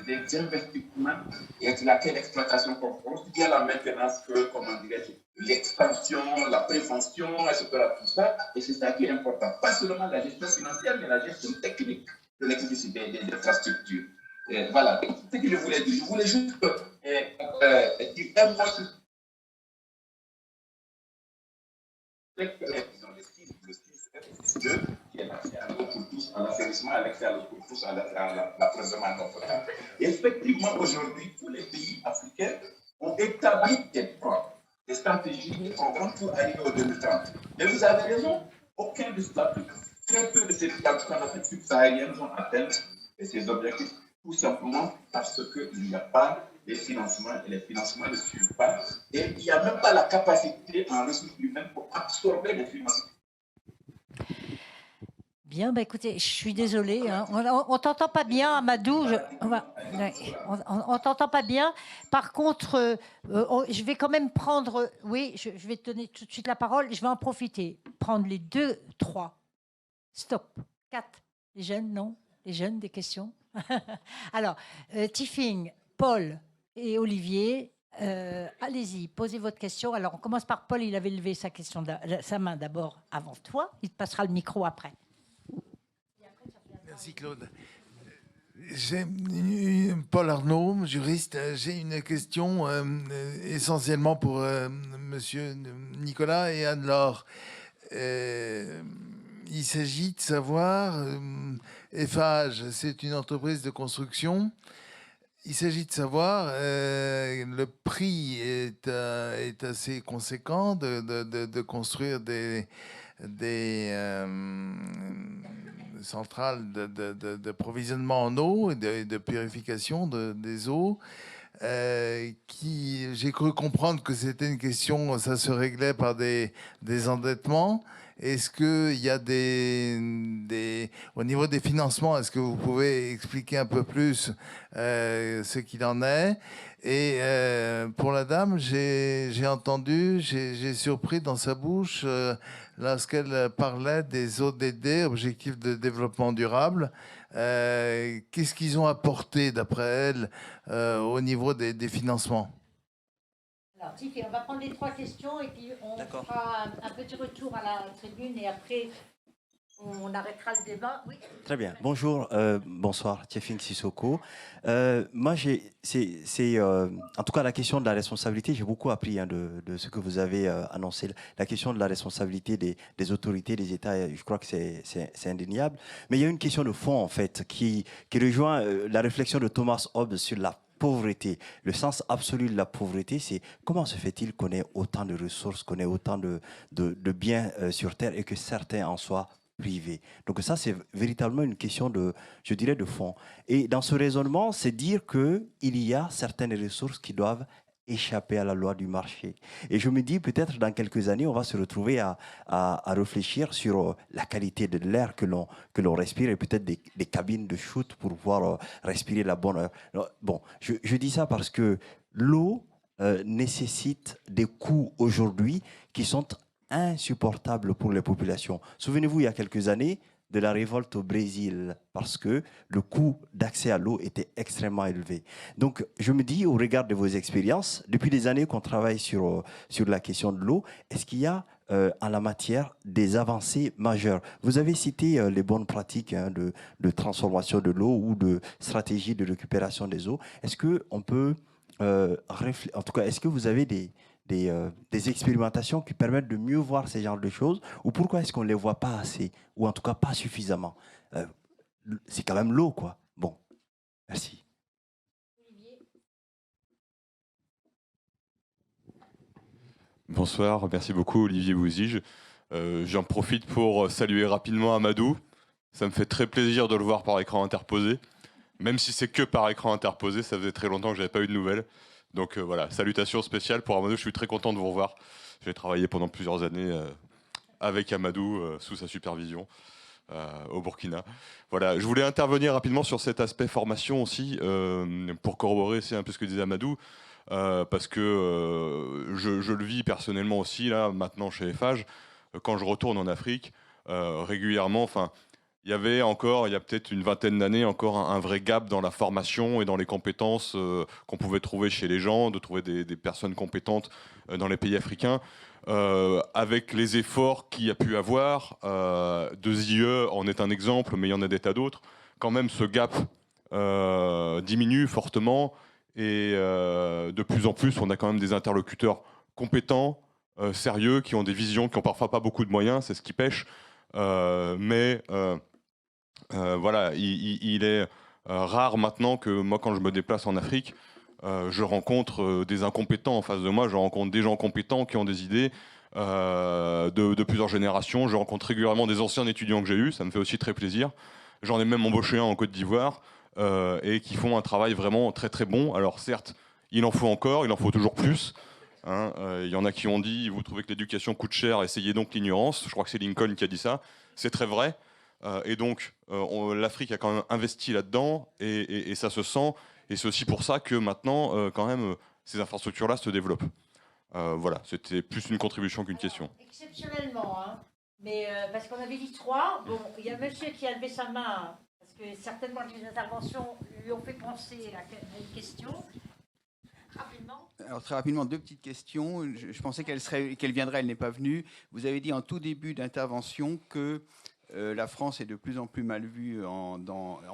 des investissements et de laquelle exploitation comprend aussi bien la maintenance que, comment dirais-je, l'expansion, la prévention, etc. Tout ça, et c'est ça qui est important. Pas seulement la gestion financière, mais la gestion technique de l'électricité des infrastructures. Et voilà, c'est ce que je voulais dire. Je voulais juste dire un mot sur qui est l'accès à l'eau pour tous, à l'assainissement, à l'accès à l'eau pour tous, à l'approvisionnement d'eau potable. Effectivement, aujourd'hui, tous les pays africains ont établi des plans, des stratégies, des programmes pour arriver au 2030. Et vous avez raison, aucun de cela, très peu de ces pays, en tout cas en Afrique subsaharienne, vont atteindre ces objectifs, tout simplement parce qu'il n'y a pas les financements et les financements ne suivent pas. Et il n'y a même pas la capacité en ressources humaines pour absorber les financements. Bien, bah écoutez, je suis désolée. Hein. On t'entend pas bien, Amadou. On t'entend pas bien. Par contre, je vais quand même prendre. Oui, je vais te donner tout de suite la parole. Je vais en profiter. Prendre les 2, 3. Stop. 4. Les jeunes, non? Les jeunes, des questions? Alors, Tifing, Paul et Olivier, allez-y, posez votre question. Alors, on commence par Paul. Il avait levé sa main d'abord avant toi. Il te passera le micro après. Merci Claude. Paul Arnaud, juriste. J'ai une question essentiellement pour Monsieur Nicolas et Anne-Laure. Il s'agit de savoir, Eiffage, c'est une entreprise de construction. Il s'agit de savoir, le prix est assez conséquent de construire des centrales d'approvisionnement en eau et de purification des eaux. J'ai cru comprendre que c'était une question, ça se réglait par des endettements. Est-ce qu'il y a au niveau des financements, est-ce que vous pouvez expliquer un peu plus ce qu'il en est? Et pour la dame, j'ai surpris dans sa bouche lorsqu'elle parlait des ODD, Objectifs de développement durable. Qu'est-ce qu'ils ont apporté, d'après elle, au niveau des financements? Alors, Tiffy, on va prendre les 3 questions et puis on fera un petit retour à la tribune et après on arrêtera le débat. Oui. Très bien. Bonjour, bonsoir, Tiefing Sissoko. Moi, en tout cas, la question de la responsabilité, j'ai beaucoup appris de ce que vous avez annoncé. La question de la responsabilité des autorités, des États, je crois que c'est indéniable. Mais il y a une question de fond, en fait, qui rejoint la réflexion de Thomas Hobbes sur la pauvreté. Le sens absolu de la pauvreté, c'est comment se fait-il qu'on ait autant de ressources, qu'on ait autant de biens sur Terre et que certains en soient privés. Donc ça, c'est véritablement une question je dirais, de fond. Et dans ce raisonnement, c'est dire qu'il y a certaines ressources qui doivent échapper à la loi du marché. Et je me dis, peut-être dans quelques années, on va se retrouver à réfléchir sur la qualité de l'air que l'on respire et peut-être des cabines de chute pour pouvoir respirer la bonne air. Alors, bon, je dis ça parce que l'eau nécessite des coûts aujourd'hui qui sont insupportables pour les populations. Souvenez-vous, il y a quelques années, de la révolte au Brésil, parce que le coût d'accès à l'eau était extrêmement élevé. Donc, je me dis, au regard de vos expériences, depuis des années qu'on travaille sur la question de l'eau, est-ce qu'il y a en la matière des avancées majeures? Vous avez cité les bonnes pratiques de transformation de l'eau ou de stratégie de récupération des eaux. Est-ce qu'on peut, en tout cas, est-ce que vous avez des expérimentations qui permettent de mieux voir ces genres de choses, ou pourquoi est-ce qu'on ne les voit pas assez, ou en tout cas pas suffisamment? C'est quand même l'eau, quoi. Bon, merci. Bonsoir, merci beaucoup Olivier Bouzige. J'en profite pour saluer rapidement Amadou. Ça me fait très plaisir de le voir par écran interposé. Même si c'est que par écran interposé, ça faisait très longtemps que je n'avais pas eu de nouvelles. Donc voilà, salutations spéciales pour Amadou, je suis très content de vous revoir. J'ai travaillé pendant plusieurs années avec Amadou sous sa supervision au Burkina. Voilà, je voulais intervenir rapidement sur cet aspect formation aussi, pour corroborer un peu ce que disait Amadou, parce que je le vis personnellement aussi, là, maintenant chez Eiffage, quand je retourne en Afrique, régulièrement, enfin, il y a peut-être une vingtaine d'années, encore un vrai gap dans la formation et dans les compétences qu'on pouvait trouver chez les gens, de trouver des personnes compétentes dans les pays africains. Avec les efforts qu'il y a pu avoir, 2IE en est un exemple, mais il y en a des tas d'autres. Quand même, ce gap diminue fortement et de plus en plus, on a quand même des interlocuteurs compétents, sérieux, qui ont des visions, qui n'ont parfois pas beaucoup de moyens, c'est ce qui pêche. Mais voilà, il est rare maintenant que moi, quand je me déplace en Afrique, je rencontre des incompétents en face de moi, je rencontre des gens compétents qui ont des idées de plusieurs générations. Je rencontre régulièrement des anciens étudiants que j'ai eus, ça me fait aussi très plaisir. J'en ai même embauché un en Côte d'Ivoire et qui font un travail vraiment très très bon. Alors certes, Il en faut encore, il en faut toujours plus. Il y en a qui ont dit, vous trouvez que l'éducation coûte cher, essayez donc l'ignorance. Je crois que c'est Lincoln qui a dit ça. C'est très vrai. Et donc, l'Afrique a quand même investi là-dedans, et ça se sent. Et c'est aussi pour ça que maintenant, quand même, ces infrastructures-là se développent. Voilà, c'était plus une contribution qu'une question. Exceptionnellement, hein. Mais parce qu'on avait dit 3. Bon, il y a monsieur qui a levé sa main, parce que certainement les interventions lui ont fait penser à une question. Rapidement. Alors très rapidement, 2 petites questions. Je pensais qu'elle viendrait, elle n'est pas venue. Vous avez dit en tout début d'intervention que la France est de plus en plus mal vue, en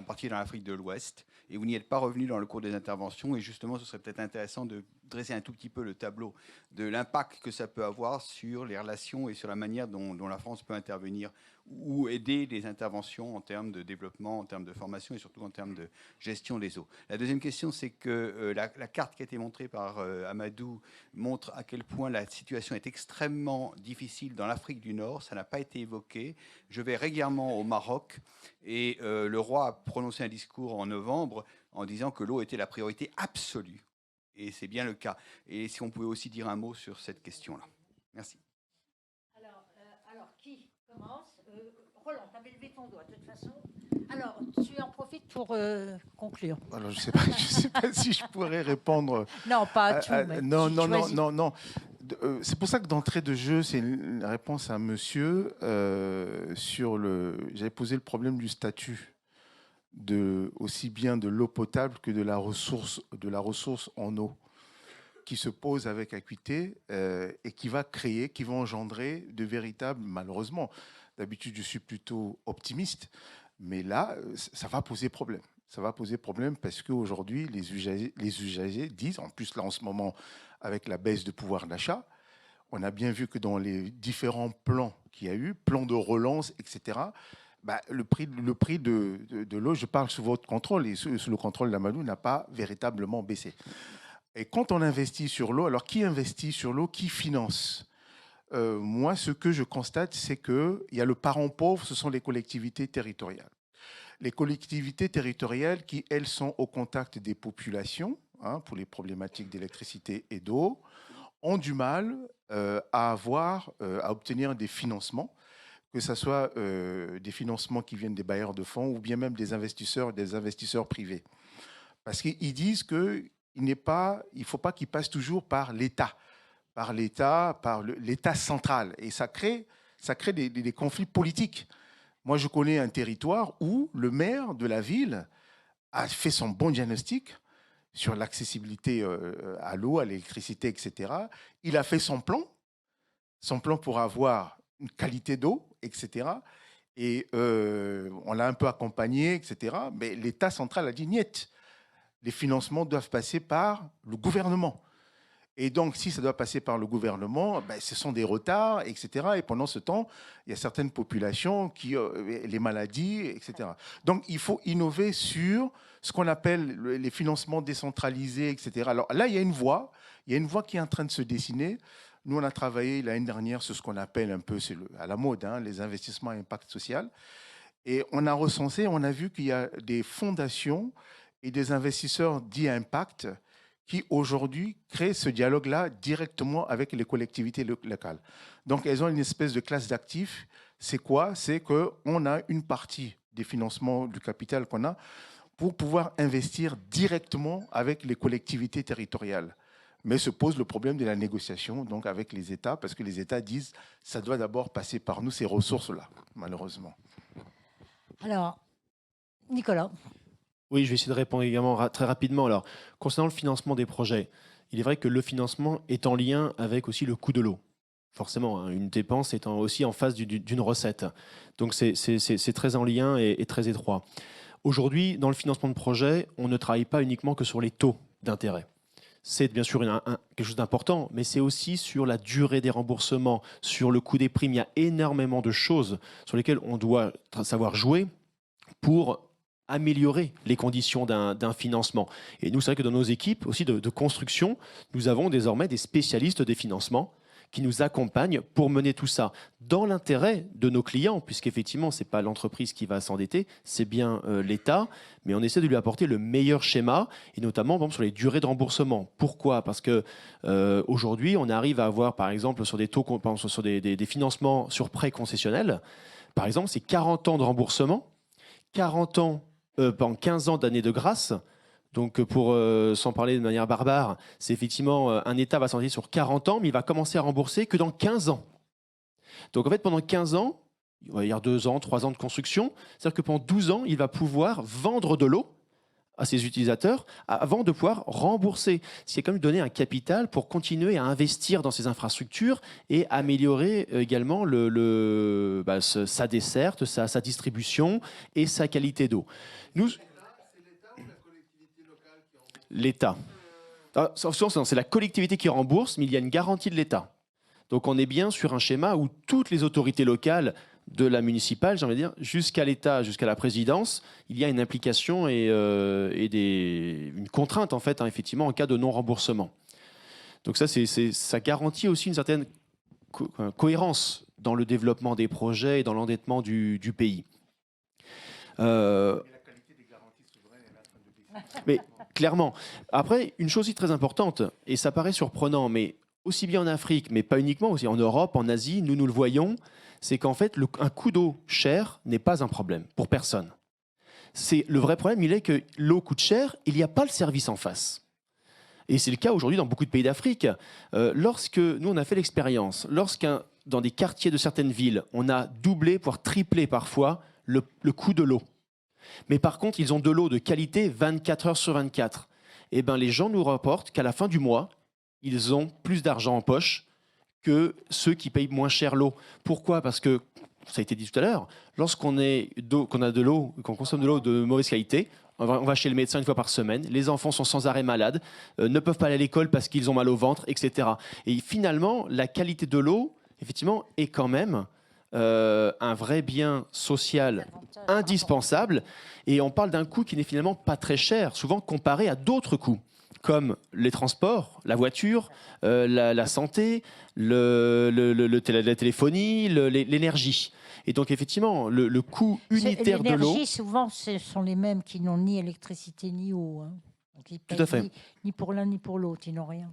particulier dans l'Afrique de l'Ouest, et vous n'y êtes pas revenu dans le cours des interventions, et justement ce serait peut-être intéressant de dresser un tout petit peu le tableau de l'impact que ça peut avoir sur les relations et sur la manière dont la France peut intervenir ou aider les interventions en termes de développement, en termes de formation et surtout en termes de gestion des eaux. La deuxième question, c'est que la carte qui a été montrée par Amadou montre à quel point la situation est extrêmement difficile dans l'Afrique du Nord. Ça n'a pas été évoqué. Je vais régulièrement au Maroc et le roi a prononcé un discours en novembre en disant que l'eau était la priorité absolue. Et c'est bien le cas. Et si on pouvait aussi dire un mot sur cette question-là. Merci. Alors qui commence? Roland, tu avais levé ton doigt, de toute façon. Alors, tu en profites pour conclure. Alors, je ne sais pas si je pourrais répondre. Non, pas à tout. Mais non. C'est pour ça que d'entrée de jeu, c'est une réponse à monsieur sur le. J'avais posé le problème du statut aussi bien de l'eau potable que de la ressource en eau, qui se pose avec acuité et qui va engendrer de véritables, malheureusement. D'habitude, je suis plutôt optimiste, mais là, ça va poser problème. Ça va poser problème parce qu'aujourd'hui, les usagers disent, en plus là en ce moment, avec la baisse de pouvoir d'achat, on a bien vu que dans les différents plans qu'il y a eu, plans de relance, etc., le prix de l'eau, je parle sous votre contrôle et sous le contrôle d'Amadou, n'a pas véritablement baissé. Et quand on investit sur l'eau, alors qui investit sur l'eau, qui finance ? Moi, ce que je constate, c'est qu'il y a le parent pauvre, ce sont les collectivités territoriales. Les collectivités territoriales qui, elles, sont au contact des populations, pour les problématiques d'électricité et d'eau, ont du mal à obtenir des financements, que ce soit des financements qui viennent des bailleurs de fonds ou bien même des investisseurs privés. Parce qu'ils disent qu'il ne faut pas qu'ils passent toujours par l'État. Par l'État central. Et ça crée des conflits politiques. Moi, je connais un territoire où le maire de la ville a fait son bon diagnostic sur l'accessibilité à l'eau, à l'électricité, etc. Il a fait son plan pour avoir une qualité d'eau, etc. Et on l'a un peu accompagné, etc. Mais l'État central a dit « niet ». Les financements doivent passer par le gouvernement. Et donc, si ça doit passer par le gouvernement, ce sont des retards, etc. Et pendant ce temps, il y a certaines populations qui les maladies, etc. Donc, il faut innover sur ce qu'on appelle les financements décentralisés, etc. Alors là, il y a une voie qui est en train de se dessiner. Nous, on a travaillé l'année dernière sur ce qu'on appelle un peu, c'est à la mode, les investissements à impact social. Et on a recensé, on a vu qu'il y a des fondations et des investisseurs dits à impact qui aujourd'hui créent ce dialogue-là directement avec les collectivités locales. Donc, elles ont une espèce de classe d'actifs. C'est quoi? C'est qu'on a une partie des financements du capital qu'on a pour pouvoir investir directement avec les collectivités territoriales. Mais se pose le problème de la négociation donc avec les États, parce que les États disent ça doit d'abord passer par nous, ces ressources-là, malheureusement. Alors, Nicolas. Oui, je vais essayer de répondre également très rapidement. Alors, concernant le financement des projets, il est vrai que le financement est en lien avec aussi le coût de l'eau. Forcément, une dépense étant aussi en face d'une recette. Donc, c'est très en lien et très étroit. Aujourd'hui, dans le financement de projets, on ne travaille pas uniquement que sur les taux d'intérêt. C'est bien sûr quelque chose d'important, mais c'est aussi sur la durée des remboursements, sur le coût des primes. Il y a énormément de choses sur lesquelles on doit savoir jouer pour améliorer les conditions d'un financement. Et nous, c'est vrai que dans nos équipes aussi de construction, nous avons désormais des spécialistes des financements qui nous accompagnent pour mener tout ça dans l'intérêt de nos clients, puisqu'effectivement, ce n'est pas l'entreprise qui va s'endetter, c'est bien l'État, mais on essaie de lui apporter le meilleur schéma, et notamment par exemple, sur les durées de remboursement. Pourquoi ? Parce que aujourd'hui, on arrive à avoir, par exemple, sur des taux, sur des financements sur prêts concessionnels, par exemple, c'est 40 ans de remboursement, 40 ans, 15 ans d'années de grâce. Donc, pour sans parler de manière barbare, c'est effectivement un État va s'endetter sur 40 ans, mais il va commencer à rembourser que dans 15 ans. Donc, en fait, pendant 15 ans, il va y avoir 2 ans, 3 ans de construction. C'est-à-dire que pendant 12 ans, il va pouvoir vendre de l'eau à ses utilisateurs avant de pouvoir rembourser. Ce qui est quand même donner un capital pour continuer à investir dans ces infrastructures et améliorer également sa desserte, sa distribution et sa qualité d'eau. L'État. C'est la collectivité qui rembourse, mais il y a une garantie de l'État. Donc on est bien sur un schéma où toutes les autorités locales, de la municipale, j'ai envie de dire, jusqu'à l'État, jusqu'à la présidence, il y a une implication et une contrainte, en fait, effectivement, en cas de non-remboursement. Donc ça garantit aussi une certaine cohérence dans le développement des projets et dans l'endettement du pays. Mais clairement. Après, une chose aussi très importante, et ça paraît surprenant, mais aussi bien en Afrique, mais pas uniquement, aussi en Europe, en Asie, nous le voyons, c'est qu'en fait, un coup d'eau cher n'est pas un problème pour personne. Le vrai problème, il est que l'eau coûte cher, il n'y a pas le service en face. Et c'est le cas aujourd'hui dans beaucoup de pays d'Afrique. Lorsque nous, on a fait l'expérience, dans des quartiers de certaines villes, on a doublé, voire triplé parfois, le coût de l'eau. Mais par contre, ils ont de l'eau de qualité 24 heures sur 24. Et ben, les gens nous rapportent qu'à la fin du mois, ils ont plus d'argent en poche que ceux qui payent moins cher l'eau. Pourquoi ? Parce que, ça a été dit tout à l'heure, lorsqu'on a de l'eau, qu'on consomme de l'eau de mauvaise qualité, on va chez le médecin une fois par semaine, les enfants sont sans arrêt malades, ne peuvent pas aller à l'école parce qu'ils ont mal au ventre, etc. Et finalement, la qualité de l'eau, effectivement, est quand même un vrai bien social indispensable. Et on parle d'un coût qui n'est finalement pas très cher, souvent comparé à d'autres coûts, comme les transports, la voiture, la santé, la téléphonie, l'énergie. Et donc, effectivement, le coût unitaire de l'eau... L'énergie, souvent, ce sont les mêmes qui n'ont ni électricité ni eau. Hein. Donc, ils payent tout à fait. Ni pour l'un ni pour l'autre, ils n'ont rien.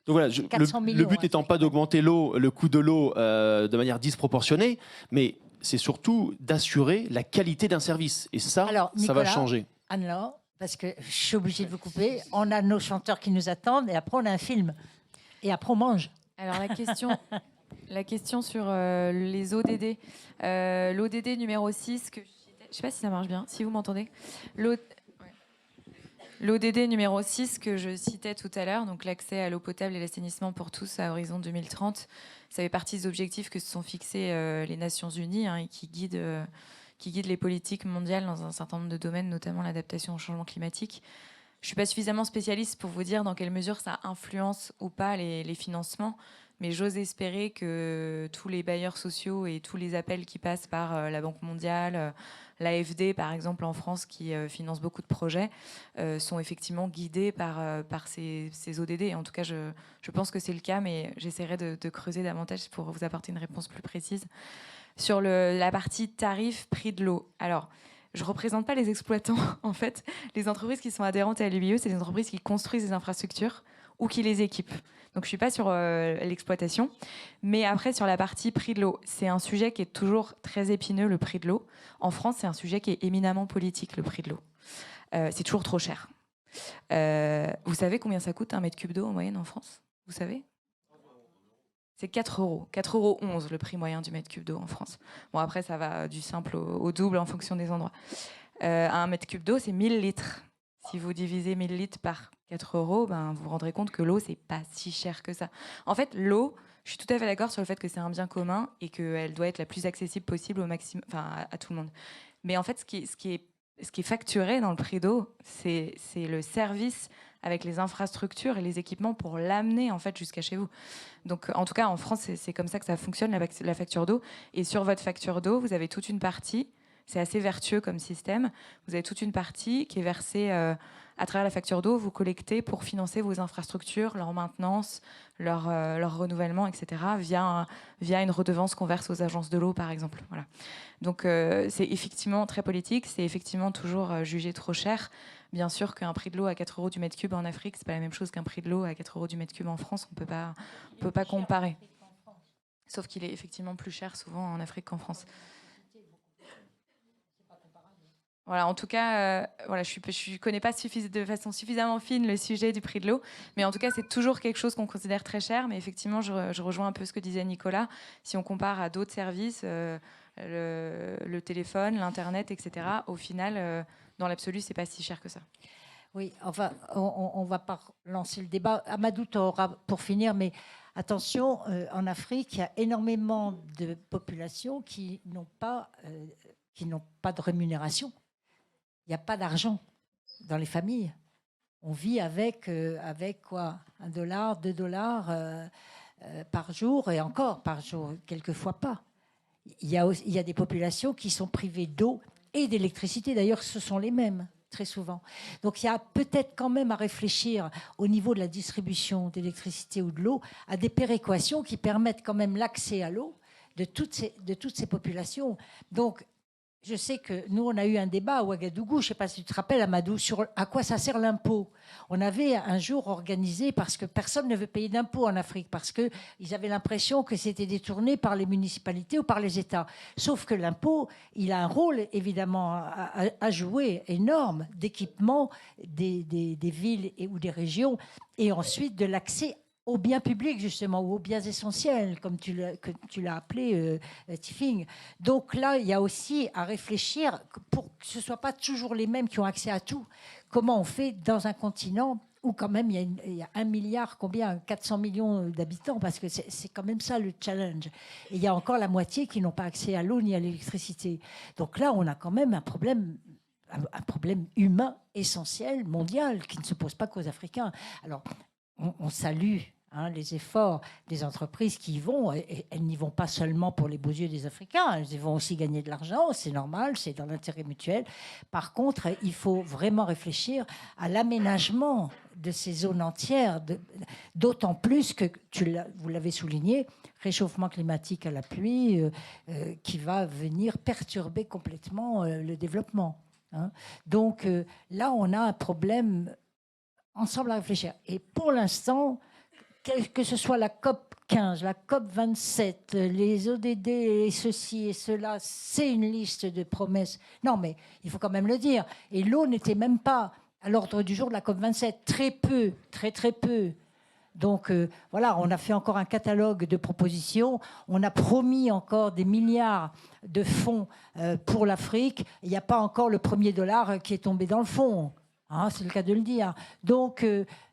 Donc voilà, le but n'étant pas d'augmenter le coût de l'eau de manière disproportionnée, mais c'est surtout d'assurer la qualité d'un service. Et ça, alors, Nicolas, ça va changer. Anne-Laure, parce que je suis obligée de vous couper, on a nos chanteurs qui nous attendent, et après on a un film. Et après on mange. Alors la question sur les ODD. L'ODD numéro 6, je ne sais pas si ça marche bien, si vous m'entendez. L'ODD numéro 6 que je citais tout à l'heure, donc l'accès à l'eau potable et l'assainissement pour tous à horizon 2030, ça fait partie des objectifs que se sont fixés les Nations Unies et qui guident les politiques mondiales dans un certain nombre de domaines, notamment l'adaptation au changement climatique. Je ne suis pas suffisamment spécialiste pour vous dire dans quelle mesure ça influence ou pas les financements, mais j'ose espérer que tous les bailleurs sociaux et tous les appels qui passent par la Banque mondiale, l'AFD par exemple en France qui finance beaucoup de projets, sont effectivement guidés par ces ODD. En tout cas, je pense que c'est le cas, mais j'essaierai de creuser davantage pour vous apporter une réponse plus précise. Sur la partie tarif, prix de l'eau. Alors, je ne représente pas les exploitants, en fait. Les entreprises qui sont adhérentes à l'UBE, c'est des entreprises qui construisent des infrastructures ou qui les équipent. Donc, je ne suis pas sur l'exploitation. Mais après, sur la partie prix de l'eau, c'est un sujet qui est toujours très épineux, le prix de l'eau. En France, c'est un sujet qui est éminemment politique, le prix de l'eau. C'est toujours trop cher. Vous savez combien ça coûte un mètre cube d'eau en moyenne en France ? Vous savez ? C'est 4 €. 4,11 € le prix moyen du mètre cube d'eau en France. Bon, après, ça va du simple au double en fonction des endroits. Un mètre cube d'eau, c'est 1000 litres. Si vous divisez 1000 litres par 4 €, ben, vous vous rendrez compte que l'eau, c'est pas si cher que ça. En fait, l'eau, je suis tout à fait d'accord sur le fait que c'est un bien commun et qu'elle doit être la plus accessible possible au maximum, enfin, à tout le monde. Mais en fait, ce qui est facturé dans le prix d'eau, c'est le service avec les infrastructures et les équipements pour l'amener en fait jusqu'à chez vous. Donc en tout cas en France c'est comme ça que ça fonctionne la facture d'eau. Et sur votre facture d'eau vous avez toute une partie c'est assez vertueux comme système. Vous avez toute une partie qui est versée à travers la facture d'eau, vous collectez pour financer vos infrastructures, leur maintenance, leur renouvellement, etc., via une redevance qu'on verse aux agences de l'eau, par exemple. Voilà. Donc c'est effectivement très politique, c'est effectivement toujours jugé trop cher. Bien sûr qu'un prix de l'eau à 4 € du mètre cube en Afrique, c'est pas la même chose qu'un prix de l'eau à 4 € du mètre cube en France, on peut pas comparer. Sauf qu'il est effectivement plus cher souvent en Afrique qu'en France. Voilà, en tout cas, voilà, je ne connais pas de façon suffisamment fine le sujet du prix de l'eau, mais en tout cas, c'est toujours quelque chose qu'on considère très cher. Mais effectivement, je rejoins un peu ce que disait Nicolas. Si on compare à d'autres services, le téléphone, l'Internet, etc., au final, dans l'absolu, ce n'est pas si cher que ça. Oui, enfin, on ne va pas lancer le débat. Amadou, tu auras pour finir, mais attention, en Afrique, il y a énormément de populations qui n'ont pas de rémunération. Il n'y a pas d'argent dans les familles. On vit avec quoi, $1, $2 par jour, et encore par jour, quelquefois pas. Il y a des populations qui sont privées d'eau et d'électricité. D'ailleurs, ce sont les mêmes, très souvent. Donc, il y a peut-être quand même à réfléchir au niveau de la distribution d'électricité ou de l'eau à des péréquations qui permettent quand même l'accès à l'eau de toutes ces populations. Donc, je sais que nous, on a eu un débat à Ouagadougou, je ne sais pas si tu te rappelles, Amadou, sur à quoi ça sert l'impôt. On avait un jour organisé, parce que personne ne veut payer d'impôt en Afrique, parce qu'ils avaient l'impression que c'était détourné par les municipalités ou par les États. Sauf que l'impôt, il a un rôle, évidemment, à jouer énorme d'équipement des villes ou des régions, et ensuite de l'accès aux biens publics, justement, ou aux biens essentiels, comme tu l'as appelé, Tifing. Donc là, il y a aussi à réfléchir pour que ce ne soit pas toujours les mêmes qui ont accès à tout. Comment on fait dans un continent où quand même il y a 1 milliard, 400 millions d'habitants, parce que c'est quand même ça le challenge. Et il y a encore la moitié qui n'ont pas accès à l'eau ni à l'électricité. Donc là, on a quand même un problème humain essentiel, mondial, qui ne se pose pas qu'aux Africains. Alors, on salue les efforts des entreprises qui y vont. Et elles n'y vont pas seulement pour les beaux yeux des Africains, elles y vont aussi gagner de l'argent, c'est normal, c'est dans l'intérêt mutuel. Par contre, il faut vraiment réfléchir à l'aménagement de ces zones entières, d'autant plus que, vous l'avez souligné, réchauffement climatique à la pluie, qui va venir perturber complètement le développement. Donc là, on a un problème ensemble à réfléchir. Et pour l'instant, que ce soit la COP 15, la COP 27, les ODD et ceci et cela, c'est une liste de promesses. Non, mais il faut quand même le dire. Et l'eau n'était même pas à l'ordre du jour de la COP 27. Très peu, très très peu. Donc voilà, on a fait encore un catalogue de propositions. On a promis encore des milliards de fonds pour l'Afrique. Il n'y a pas encore le premier dollar qui est tombé dans le fond. C'est le cas de le dire. Donc,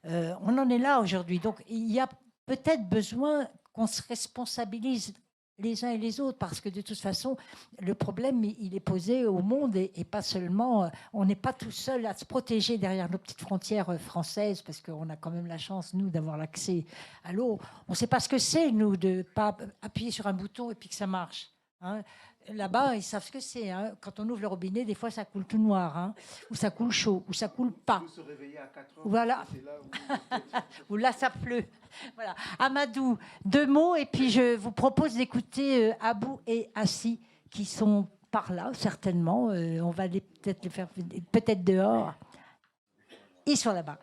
on en est là aujourd'hui. Donc, il y a peut-être besoin qu'on se responsabilise les uns et les autres, parce que de toute façon, le problème, il est posé au monde et pas seulement... on n'est pas tout seul à se protéger derrière nos petites frontières françaises, parce qu'on a quand même la chance, nous, d'avoir l'accès à l'eau. On ne sait pas ce que c'est, nous, de ne pas appuyer sur un bouton et puis que ça marche. Là-bas, ils savent ce que c'est. Quand on ouvre le robinet, des fois, ça coule tout noir, ou ça coule chaud, ou ça coule pas. Vous se réveillez à 4 heures. Voilà. Ou là, ça pleut. Voilà. Amadou, 2 mots, et puis je vous propose d'écouter Abou et Assi, qui sont par là, certainement. On va peut-être les faire peut-être dehors. Ils sont là-bas.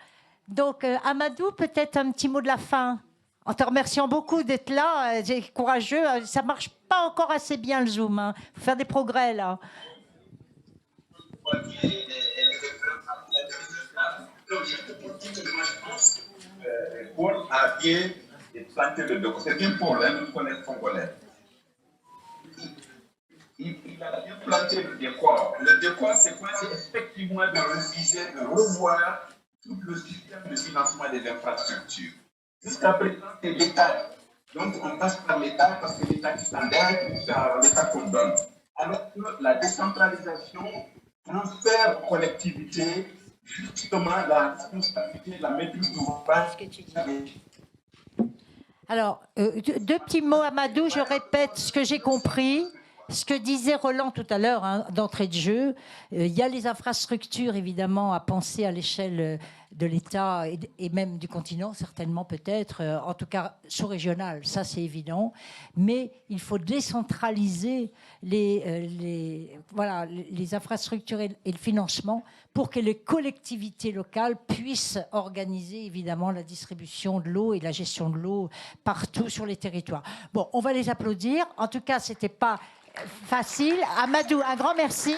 Donc, Amadou, peut-être un petit mot de la fin. En te remerciant beaucoup d'être là, c'est courageux. Ça ne marche pas encore assez bien, le Zoom. Il faut faire des progrès, là. Paul a bien planté le décor. C'est bien Paul, nous connaissons Congolais. Il a bien planté le décor. Le décor, c'est quoi? C'est effectivement de reviser, de revoir tout le système de financement des infrastructures. Jusqu'à présent, c'est l'État. Donc, on passe par l'État parce que l'État qui standard, c'est l'État qu'on donne. Alors que la décentralisation transfère aux collectivités justement la responsabilité, la maîtrise d'ouvrage. Alors, 2 petits mots, Amadou, je répète ce que j'ai compris. ce que disait Roland tout à l'heure, hein, d'entrée de jeu, il y a les infrastructures, évidemment, à penser à l'échelle de l'État et même du continent, certainement peut-être, en tout cas sous-régional, ça c'est évident. Mais il faut décentraliser les infrastructures et le financement pour que les collectivités locales puissent organiser, évidemment, la distribution de l'eau et la gestion de l'eau partout sur les territoires. Bon, on va les applaudir. En tout cas, c'était pas facile. Amadou, un grand merci.